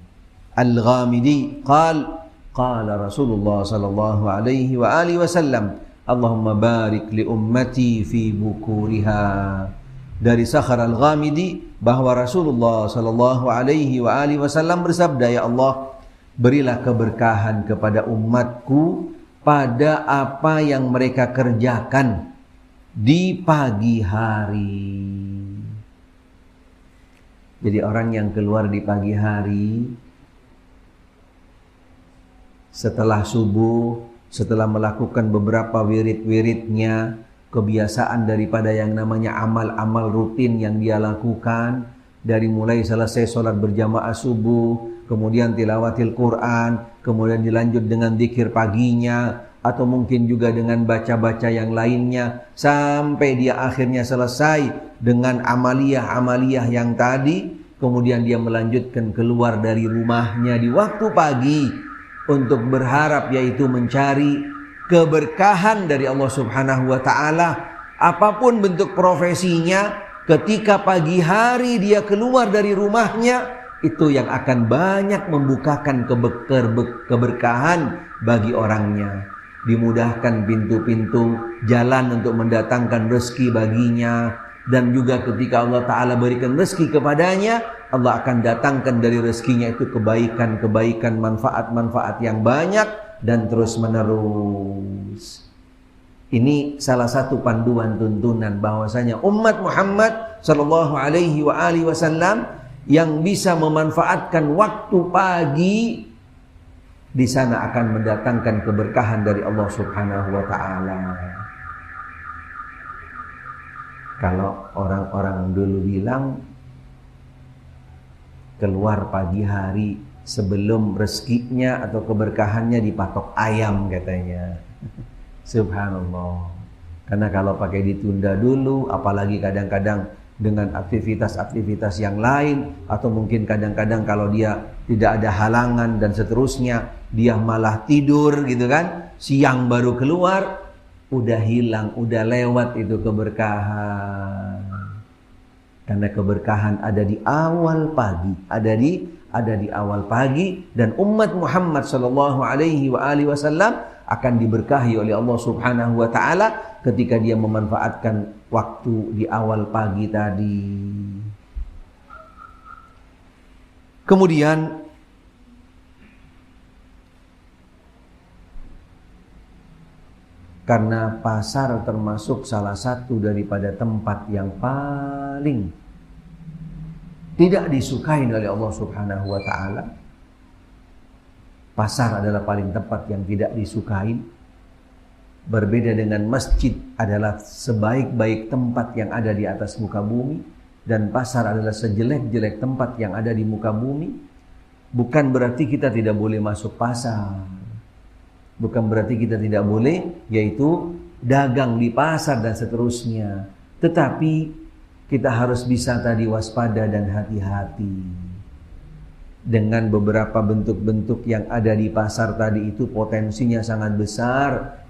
al-Ghamidi qala Rasulullah Shallallahu Alaihi Wasallam, Allahumma barik li ummati fi bukuriha." Dari Sakhr al-Ghamidi bahwa Rasulullah Shallallahu Alaihi Wasallam bersabda, "Ya Allah, berilah keberkahan kepada umatku pada apa yang mereka kerjakan di pagi hari." Jadi orang yang keluar di pagi hari setelah subuh, setelah melakukan beberapa wirid-wiridnya, kebiasaan daripada yang namanya amal-amal rutin yang dia lakukan, dari mulai selesai sholat berjamaah subuh, kemudian tilawatil Quran, kemudian dilanjut dengan zikir paginya, atau mungkin juga dengan baca-baca yang lainnya, sampai dia akhirnya selesai dengan amaliyah-amaliyah yang tadi, kemudian dia melanjutkan keluar dari rumahnya di waktu pagi untuk berharap yaitu mencari keberkahan dari Allah Subhanahu wa taala. Apapun bentuk profesinya, ketika pagi hari dia keluar dari rumahnya, itu yang akan banyak membukakan keberkahan bagi orangnya. Dimudahkan pintu-pintu jalan untuk mendatangkan rezeki baginya. Dan juga ketika Allah Ta'ala berikan rezeki kepadanya, Allah akan datangkan dari rezekinya itu kebaikan-kebaikan, manfaat-manfaat yang banyak dan terus menerus. Ini salah satu panduan tuntunan bahwasanya umat Muhammad sallallahu alaihi wasallam yang bisa memanfaatkan waktu pagi di sana akan mendatangkan keberkahan dari Allah Subhanahu wa taala. Kalau orang-orang dulu bilang keluar pagi hari sebelum rezekinya atau keberkahannya dipatok ayam katanya. Subhanallah. Karena kalau pakai ditunda dulu, apalagi kadang-kadang dengan aktivitas-aktivitas yang lain, atau mungkin kadang-kadang kalau dia tidak ada halangan dan seterusnya, dia malah tidur gitu kan, siang baru keluar, udah hilang, udah lewat itu keberkahan. Karena keberkahan ada di awal pagi, ada di awal pagi, dan umat Muhammad sallallahu alaihi wasallam akan diberkahi oleh Allah Subhanahu wa taala ketika dia memanfaatkan waktu di awal pagi tadi. Kemudian karena pasar termasuk salah satu daripada tempat yang paling tidak disukai oleh Allah Subhanahu wa taala. Pasar adalah paling tempat yang tidak disukai. Berbeda dengan masjid adalah sebaik-baik tempat yang ada di atas muka bumi, dan pasar adalah sejelek-jelek tempat yang ada di muka bumi. Bukan berarti kita tidak boleh masuk pasar. Bukan berarti kita tidak boleh yaitu dagang di pasar dan seterusnya. Tetapi kita harus bisa tadi waspada dan hati-hati. Dengan beberapa bentuk-bentuk yang ada di pasar tadi itu potensinya sangat besar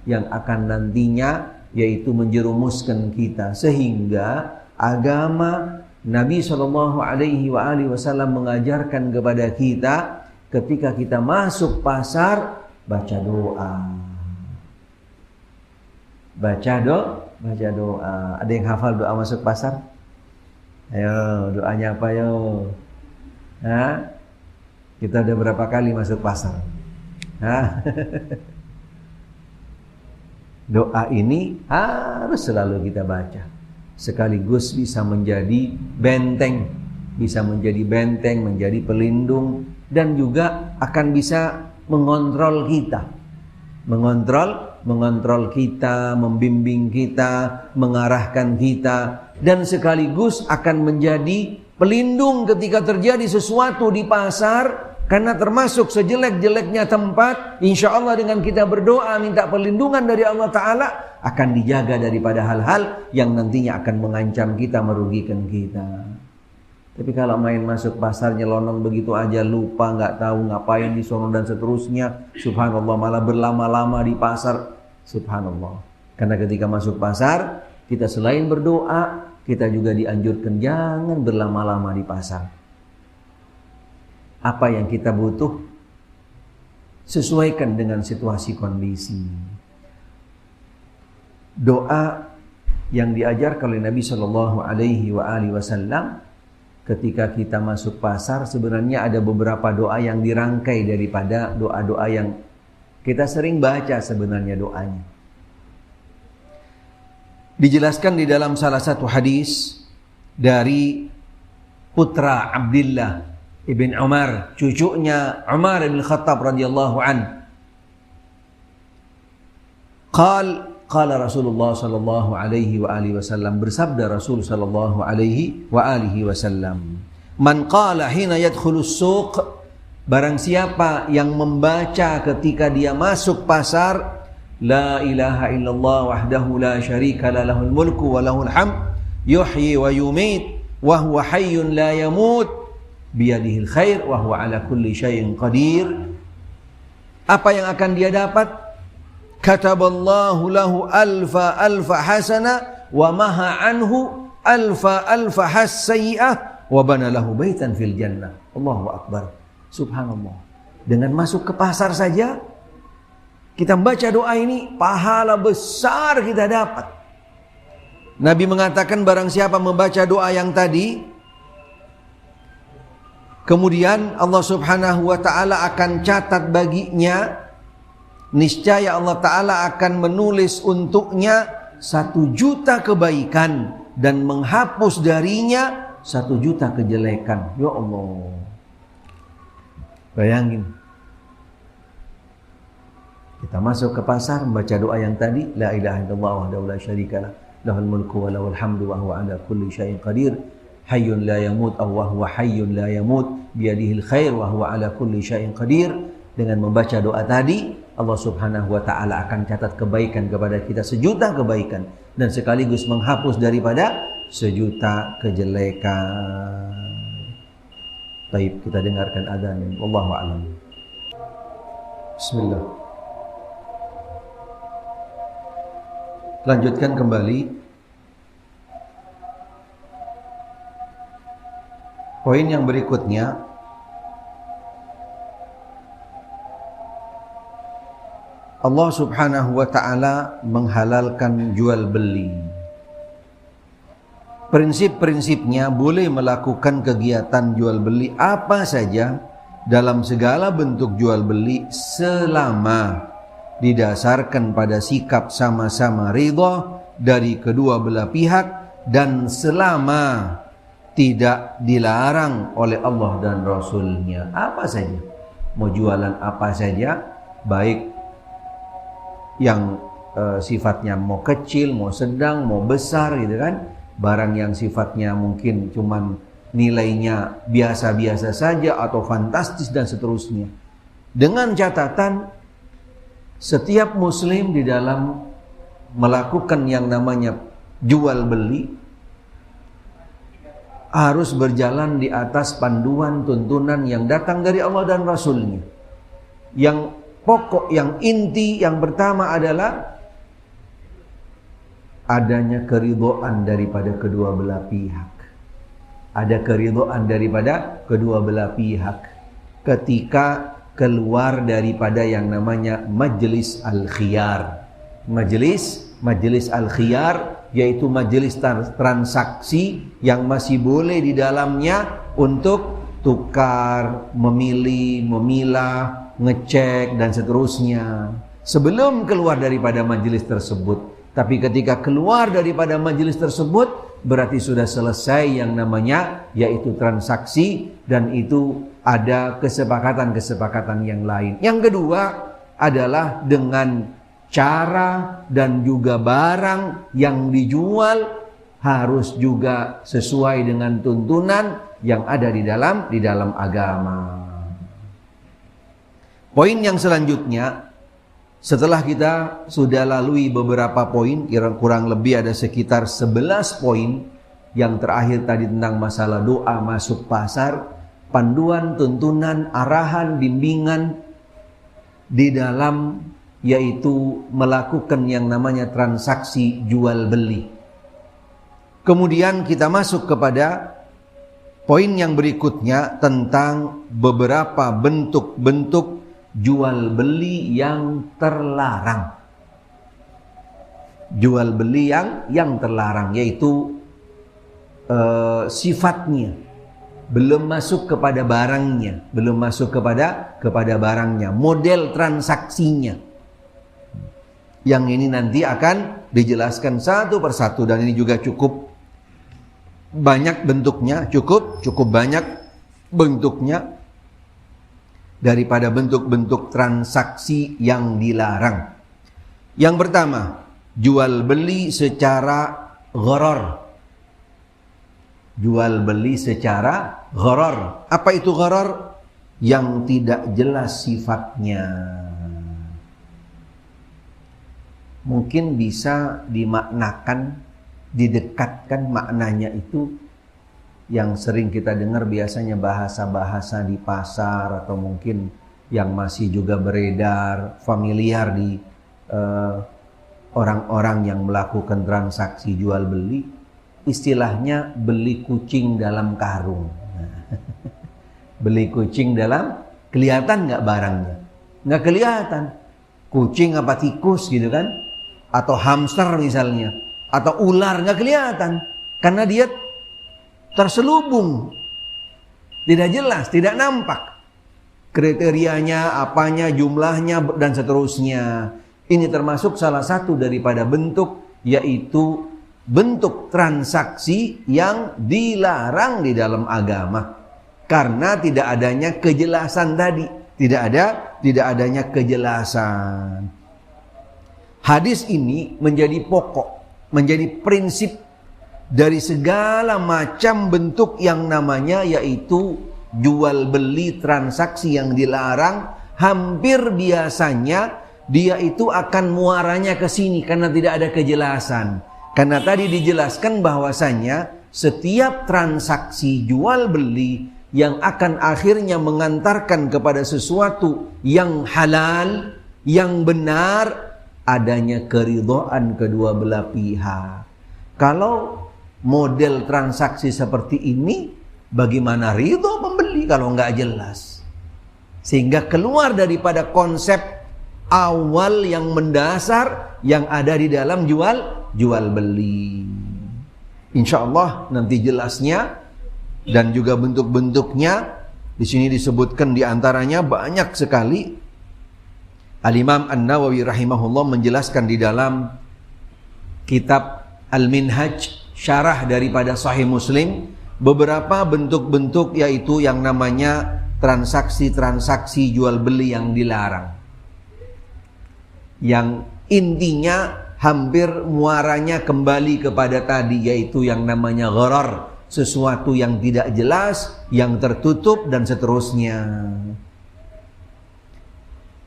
yang akan nantinya yaitu menjerumuskan kita, sehingga agama Nabi Shallallahu Alaihi Wasallam mengajarkan kepada kita ketika kita masuk pasar baca doa. Baca doa. Ada yang hafal doa masuk pasar? Ayo, doanya apa yo? Hah? Kita udah berapa kali masuk pasar? Hah? Doa ini harus selalu kita baca. sekaligus bisa menjadi benteng, menjadi pelindung, dan juga akan bisa mengontrol kita, membimbing kita, mengarahkan kita, dan sekaligus akan menjadi pelindung ketika terjadi sesuatu di pasar. Karena termasuk sejelek-jeleknya tempat, insya Allah dengan kita berdoa minta perlindungan dari Allah Ta'ala, akan dijaga daripada hal-hal yang nantinya akan mengancam kita, merugikan kita. Tapi kalau main masuk pasar nyelonong begitu aja, lupa, nggak tahu ngapain di sono dan seterusnya, subhanallah, malah berlama-lama di pasar, subhanallah. Karena ketika masuk pasar, kita selain berdoa, kita juga dianjurkan jangan berlama-lama di pasar. Apa yang kita butuh, sesuaikan dengan situasi kondisi. Doa yang diajarkan oleh Nabi Shallallahu Alaihi Wasallam ketika kita masuk pasar, sebenarnya ada beberapa doa yang dirangkai daripada doa-doa yang kita sering baca sebenarnya doanya. Dijelaskan di dalam salah satu hadis dari putra Abdullah ibn Umar, cucunya Umar bin Khattab radhiyallahu an. Qala Rasulullah sallallahu alaihi wa alihi wasallam, bersabda Rasul sallallahu alaihi wa alihi wasallam, man qala hina yadkhulus suq, barang siapa yang membaca ketika dia masuk pasar, la ilaha illallah wahdahu la syarika la lahul mulku wa lahul hamd yuhyi wa yumit wa huwa hayyun la yamut biyadihil khair wa huwa ala kulli syai'in qadir. Apa yang akan dia dapat? Kataballahu lahu alfa hasana wa maha anhu alfa hassayi'ah wa bana lahu baitan fil jannah. Allahu akbar. Subhanallah. Dengan masuk ke pasar saja kita membaca doa ini, pahala besar kita dapat. Nabi mengatakan barang siapa membaca doa yang tadi, kemudian Allah Subhanahu wa ta'ala akan catat baginya, niscaya Allah Ta'ala akan menulis untuknya 1 juta kebaikan dan menghapus darinya 1 juta kejelekan. Ya Allah, bayangin, kita masuk ke pasar membaca doa yang tadi, la ilaha illallah wahdahu la syarikalah lahul mulku wa lahul hamdu wa huwa ala kulli syai'in qadir hayyun la yamut aw wa huwa hayyun la yamut biyadihil khair wa huwa ala kulli syai'in qadir. Dengan membaca doa tadi, Allah Subhanahu wa ta'ala akan catat kebaikan kepada kita 1 juta kebaikan dan sekaligus menghapus daripada 1 juta kejelekan. Baik, kita dengarkan adzan. Wallahu a'lam. Bismillah. Lanjutkan kembali. Poin yang berikutnya, Allah Subhanahu wa ta'ala menghalalkan jual beli. Prinsip-prinsipnya boleh melakukan kegiatan jual beli apa saja dalam segala bentuk jual beli selama didasarkan pada sikap sama-sama ridha dari kedua belah pihak dan selama tidak dilarang oleh Allah dan Rasulnya. Apa saja, mau jualan apa saja, baik yang sifatnya mau kecil, mau sedang, mau besar gitu kan, barang yang sifatnya mungkin cuman nilainya biasa-biasa saja atau fantastis dan seterusnya, dengan catatan setiap muslim di dalam melakukan yang namanya jual beli harus berjalan di atas panduan tuntunan yang datang dari Allah dan Rasulnya. Yang pokok, yang inti, yang pertama adalah adanya keridhaan daripada kedua belah pihak. Ada keridhaan daripada kedua belah pihak ketika keluar daripada yang namanya majelis al-khiyar. Majelis al-khiyar yaitu majelis transaksi yang masih boleh di dalamnya untuk tukar, memilih, memilah, ngecek dan seterusnya sebelum keluar daripada majelis tersebut. Tapi ketika keluar daripada majelis tersebut berarti sudah selesai yang namanya yaitu transaksi, dan itu ada kesepakatan-kesepakatan yang lain. Yang kedua adalah dengan cara dan juga barang yang dijual harus juga sesuai dengan tuntunan yang ada di dalam agama. Poin yang selanjutnya, setelah kita sudah lalui beberapa poin, kurang lebih ada sekitar 11 poin. Yang terakhir tadi tentang masalah doa masuk pasar, panduan, tuntunan, arahan, bimbingan di dalam yaitu melakukan yang namanya transaksi jual beli. Kemudian kita masuk kepada poin yang berikutnya tentang beberapa bentuk-bentuk jual beli yang terlarang. Jual beli yang terlarang, yaitu sifatnya belum masuk kepada barangnya, belum masuk kepada barangnya, model transaksinya. Yang ini nanti akan dijelaskan satu persatu, dan ini juga cukup banyak bentuknya, cukup banyak bentuknya daripada bentuk-bentuk transaksi yang dilarang. Yang pertama, jual beli secara gharar. Jual beli secara gharar. Apa itu gharar? Yang tidak jelas sifatnya. Mungkin bisa dimaknakan, didekatkan maknanya itu yang sering kita dengar biasanya bahasa-bahasa di pasar, atau mungkin yang masih juga beredar familiar di orang-orang yang melakukan transaksi jual beli, istilahnya beli kucing dalam karung. Beli kucing dalam, kelihatan nggak barangnya? Nggak kelihatan. Kucing apa tikus gitu kan? Atau hamster misalnya, atau ular, nggak kelihatan karena dia terselubung, tidak jelas, tidak nampak kriterianya, apanya, jumlahnya, dan seterusnya. Ini termasuk salah satu daripada bentuk, yaitu bentuk transaksi yang dilarang di dalam agama karena tidak adanya kejelasan tadi, tidak adanya kejelasan. Hadis ini menjadi pokok, menjadi prinsip dari segala macam bentuk yang namanya yaitu jual beli transaksi yang dilarang. Hampir biasanya dia itu akan muaranya ke sini karena tidak ada kejelasan. Karena tadi dijelaskan bahwasanya setiap transaksi jual beli yang akan akhirnya mengantarkan kepada sesuatu yang halal, yang benar, adanya keridhaan kedua belah pihak. Kalau model transaksi seperti ini, bagaimana ridho pembeli kalau nggak jelas? Sehingga keluar daripada konsep awal yang mendasar yang ada di dalam jual beli. Insya Allah nanti jelasnya dan juga bentuk-bentuknya di sini disebutkan, diantaranya banyak sekali. Al-Imam An-Nawawi rahimahullah menjelaskan di dalam kitab Al-Minhaj, syarah daripada Sahih Muslim, beberapa bentuk-bentuk yaitu yang namanya transaksi-transaksi jual beli yang dilarang. Yang intinya hampir muaranya kembali kepada tadi, yaitu yang namanya gharar, sesuatu yang tidak jelas, yang tertutup, dan seterusnya.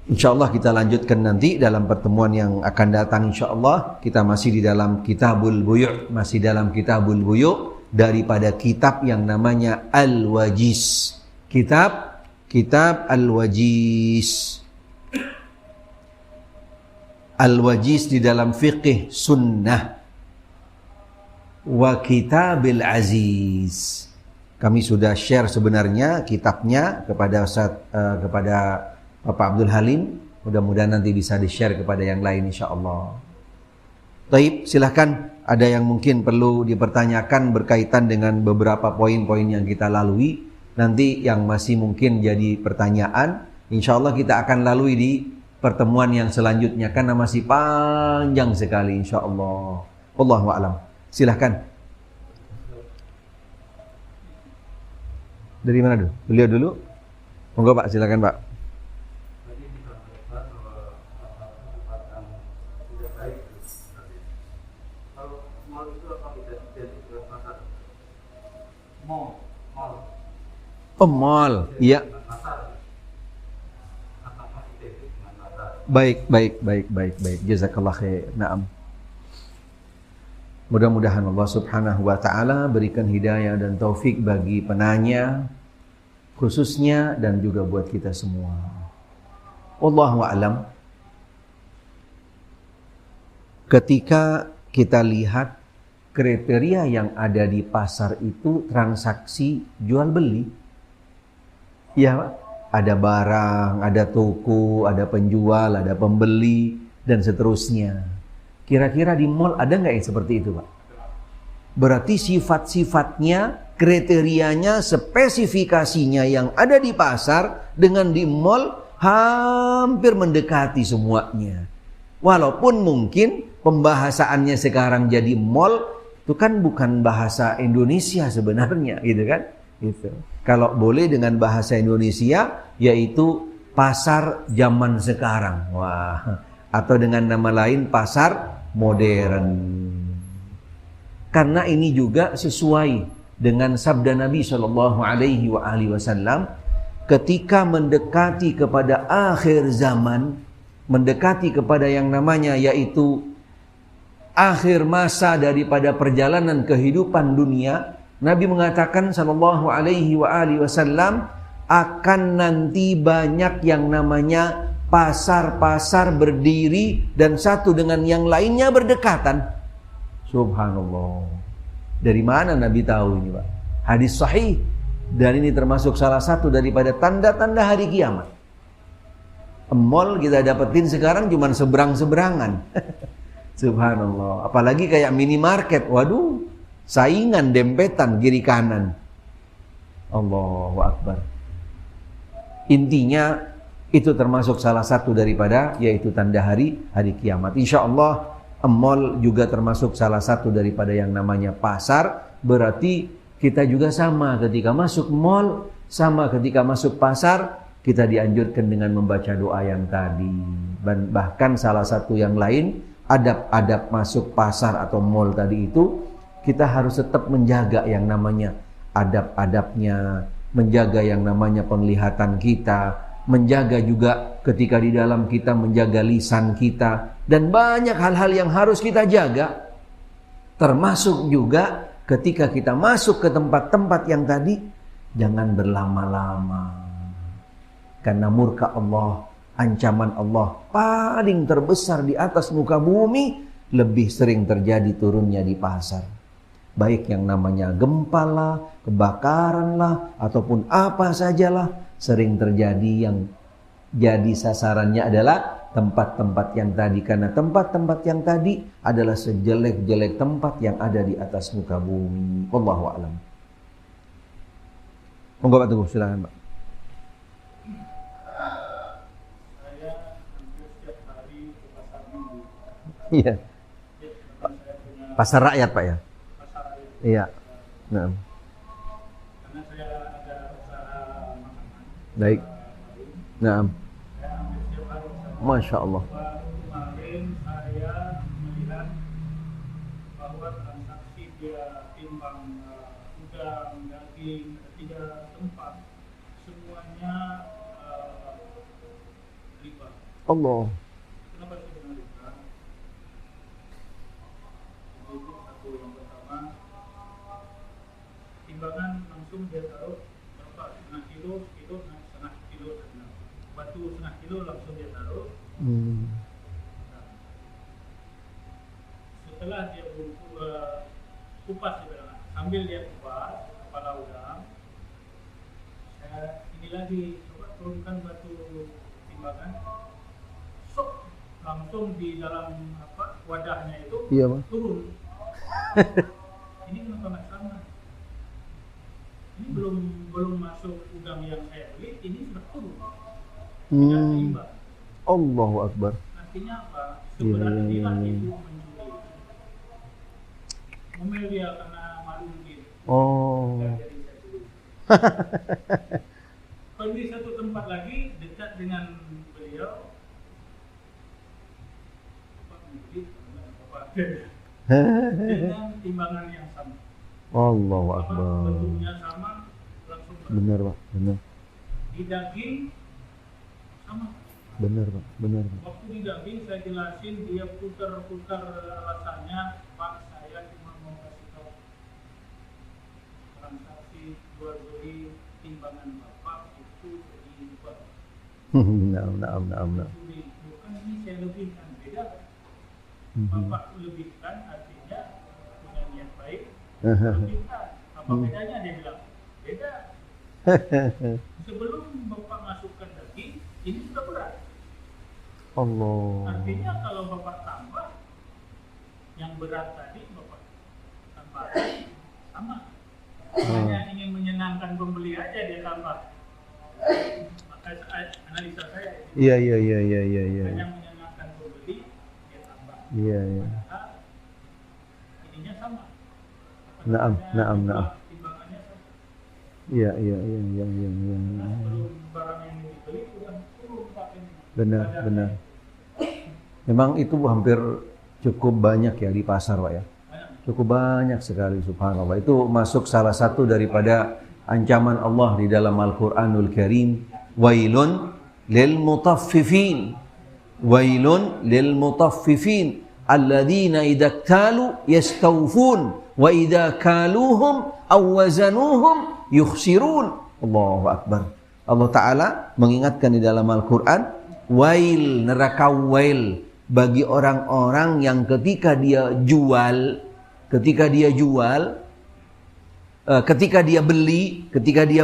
InsyaAllah kita lanjutkan nanti dalam pertemuan yang akan datang. InsyaAllah kita masih di dalam Kitabul Buyu', masih dalam Kitabul Buyu' daripada kitab yang namanya Al-Wajiz. Kitab Al-Wajiz. Al-Wajiz di dalam fiqih sunnah wa Kitabil Aziz. Kami sudah share sebenarnya kitabnya kepada Bapak Abdul Halim. Mudah-mudahan nanti bisa di-share kepada yang lain insyaAllah. Taib, silahkan ada yang mungkin perlu dipertanyakan berkaitan dengan beberapa poin-poin yang kita lalui. Nanti yang masih mungkin jadi pertanyaan, insyaAllah kita akan lalui di pertemuan yang selanjutnya karena masih panjang sekali insyaAllah. Wallahu a'lam. Silahkan. Dari mana dulu? Beliau dulu. Monggo Pak, silakan Pak. Oh, mall. Iya. Baik. Jazakallah khair. Naam. Mudah-mudahan Allah Subhanahu wa taala berikan hidayah dan taufik bagi penanya khususnya dan juga buat kita semua. Wallahu a'lam. Ketika kita lihat kriteria yang ada di pasar itu transaksi jual beli. Ya, ada barang, ada toko, ada penjual, ada pembeli, dan seterusnya. Kira-kira di mall ada nggak yang seperti itu, Pak? Berarti sifat-sifatnya, kriterianya, spesifikasinya yang ada di pasar dengan di mall hampir mendekati semuanya. Walaupun mungkin pembahasaannya sekarang jadi mall, itu kan bukan bahasa Indonesia sebenarnya, gitu kan? Gitu. Kalau boleh dengan bahasa Indonesia, yaitu pasar zaman sekarang. Wah, atau dengan nama lain pasar modern. Karena ini juga sesuai dengan sabda Nabi Shallallahu Alaihi Wasallam ketika mendekati kepada akhir zaman, mendekati kepada yang namanya yaitu akhir masa daripada perjalanan kehidupan dunia. Nabi mengatakan sallallahu alaihi wasallam akan nanti banyak yang namanya pasar-pasar berdiri dan satu dengan yang lainnya berdekatan. Subhanallah. Dari mana Nabi tahu ini, Pak? Hadis sahih. Dan ini termasuk salah satu daripada tanda-tanda hari kiamat. Mall kita dapetin sekarang cuma seberang-seberangan. Subhanallah. Apalagi kayak minimarket. Waduh. Saingan dempetan kiri kanan. Allahu Akbar. Intinya itu termasuk salah satu daripada yaitu tanda hari kiamat. Insya Allah mall juga termasuk salah satu daripada yang namanya pasar. Berarti kita juga sama ketika masuk mall, sama ketika masuk pasar, kita dianjurkan dengan membaca doa yang tadi. Bahkan salah satu yang lain, adab-adab masuk pasar atau mall tadi itu, kita harus tetap menjaga yang namanya adab-adabnya, menjaga yang namanya penglihatan kita, menjaga juga ketika di dalam kita menjaga lisan kita, dan banyak hal-hal yang harus kita jaga. Termasuk juga ketika kita masuk ke tempat-tempat yang tadi, jangan berlama-lama. Karena murka Allah, ancaman Allah paling terbesar di atas muka bumi, lebih sering terjadi turunnya di pasar. Baik yang namanya gempa lah, kebakaran lah, ataupun apa sajalah, sering terjadi yang jadi sasarannya adalah tempat-tempat yang tadi. Karena tempat-tempat yang tadi adalah sejelek-jelek tempat yang ada di atas muka bumi. Wallahu a'lam. Monggo Pak Teguh, silakan Pak. Saya hampir setiap hari ke pasar minggu. Iya. Pasar rakyat Pak ya? Iya. Nah. Karena saya ada usaha makanan. Baik. Nah. Saya hampir setiap hari ke sana. Masya Allah. Kemarin saya melihat bahwa transaksi dia timbang udang, daging, ada 3 tempat, semuanya riba. Allah. Kenapa saya bilang riba? Itu satu yang pertama. Timbangan langsung dia taruh berapa, setengah kilo, setengah kilo, batu setengah kilo langsung dia taruh. Nah, setelah dia kupas, sambil dia kupas kepala udang, saya ini lagi coba turunkan batu timbangan, sok langsung di dalam wadahnya itu, Iya, Pak. turun. Ini kenapa nggak sama? Ini belum masuk udang yang saya beli, ini sudah turun. Tidak seimbang. Allahu Akbar. Artinya apa? Sebenarnya Iya. itu mencuri. Ngomel dia karena malu gitu. Oh. Nggak jadi saya beli. Kalau di satu tempat lagi dekat dengan beliau, Bapak membeli Bapak dengan timbangan yang sama. Allahu Apa, Akbar. bentuknya sama, langsung Benar Pak, benar. di daging sama. Benar Pak, benar Pak. Waktu di daging saya jelasin, dia putar-putar alasannya, Pak saya cuma mau kasih tahu transaksi jual beli timbangan Bapak itu riba. Naam. Bukan ini saya lebihkan, beda. Bapak lebihkan artinya punya niat baik, lebihkan. Apa bedanya dia bilang? Beda. Sebelum Bapak masukkan daging, ini sudah berat. Allah. Artinya kalau Bapak tambah yang berat tadi Bapak tambah sama. Hanya ingin menyenangkan pembeli aja dia tambah. Maka analisa saya Iya. hanya menyenangkan pembeli dia tambah. Iya. Padahal ininya sama. Naam. Timbangannya sama. Iya. Nah, sebelum barang yang dibeli sudah turun Pak ini. Benar. Memang itu hampir cukup banyak ya di pasar Pak ya. Cukup banyak sekali, subhanallah. Itu masuk salah satu daripada ancaman Allah di dalam Al-Quranul Karim. Wailun lil mutaffifin. Wailun lil mutaffifin. Alladzina idza ktalu yastawfun. Wa idza kaluhum aw wazanuhum yukhsirun. Allahu Akbar. Allah Ta'ala mengingatkan di dalam Al-Quran. Wail, neraka wail. Bagi orang-orang yang ketika dia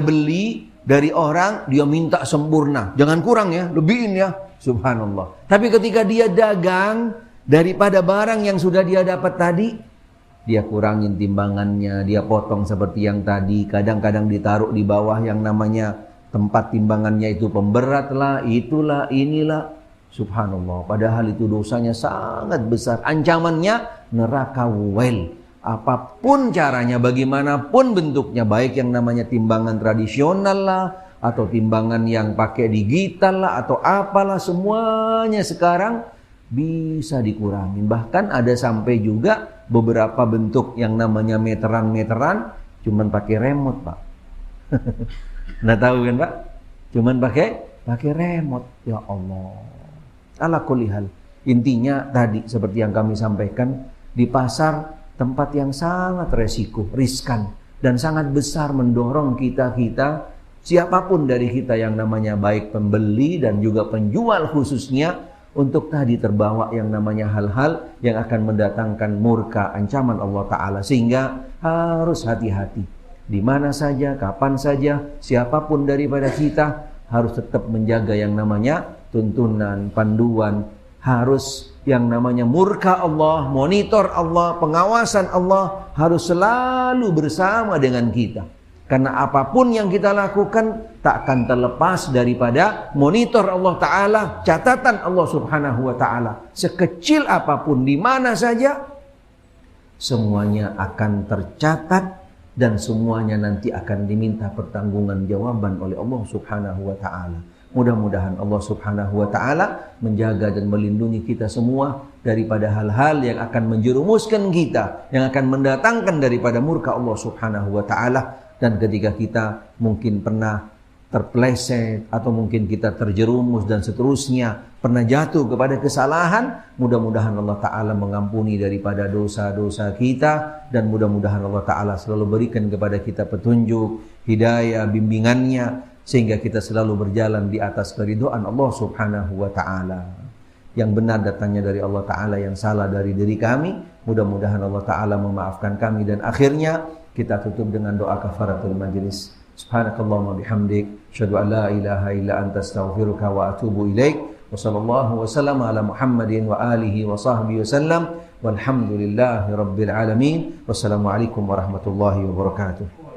beli dari orang, dia minta sempurna, jangan kurang ya, lebihin ya, subhanallah. Tapi ketika dia dagang daripada barang yang sudah dia dapat tadi, dia kurangin timbangannya, dia potong seperti yang tadi, kadang-kadang ditaruh di bawah yang namanya tempat timbangannya itu pemberat lah, itulah, inilah. Subhanallah, padahal itu dosanya sangat besar. Ancamannya neraka wail. Apapun caranya, bagaimanapun bentuknya, baik yang namanya timbangan tradisional lah, atau timbangan yang pakai digital lah, atau apalah, semuanya sekarang bisa dikurangin. Bahkan ada sampai juga beberapa bentuk yang namanya meteran-meteran cuman pakai remote Pak. Nggak tahu kan Pak? Cuman pakai remote. Ya Allah. Ala kulli hal. Intinya tadi seperti yang kami sampaikan, di pasar tempat yang sangat resiko, riskan, dan sangat besar mendorong kita siapapun dari kita yang namanya baik pembeli dan juga penjual khususnya, untuk tadi terbawa yang namanya hal-hal yang akan mendatangkan murka, ancaman Allah Ta'ala. Sehingga harus hati-hati. Di mana saja, kapan saja, siapapun daripada kita harus tetap menjaga yang namanya tuntunan, panduan, harus yang namanya murka Allah, monitor Allah, pengawasan Allah harus selalu bersama dengan kita. Karena apapun yang kita lakukan tak akan terlepas daripada monitor Allah Ta'ala, catatan Allah Subhanahu wa Ta'ala. Sekecil apapun, di mana saja, semuanya akan tercatat dan semuanya nanti akan diminta pertanggungjawaban oleh Allah Subhanahu wa Ta'ala. Mudah-mudahan Allah Subhanahu wa Ta'ala menjaga dan melindungi kita semua daripada hal-hal yang akan menjerumuskan kita, yang akan mendatangkan daripada murka Allah Subhanahu wa Ta'ala. Dan ketika kita mungkin pernah terpeleset atau mungkin kita terjerumus dan seterusnya, pernah jatuh kepada kesalahan, mudah-mudahan Allah Ta'ala mengampuni daripada dosa-dosa kita, dan mudah-mudahan Allah Ta'ala selalu berikan kepada kita petunjuk, hidayah, bimbingannya, sehingga kita selalu berjalan di atas keridhaan Allah Subhanahu wa Ta'ala. Yang benar datangnya dari Allah Ta'ala, yang salah dari diri kami. Mudah-mudahan Allah Ta'ala memaafkan kami. Dan akhirnya kita tutup dengan doa kafaratul majlis. Subhanakallahumma bihamdik, asyhadu an la ilaha illa anta, astaghfiruka wa atubu ilaik. Wa sallallahu wa sallam ala Muhammadin wa alihi wa sahbihi wasallam. Walhamdulillahi rabbil alamin. Wassalamualaikum warahmatullahi wabarakatuh.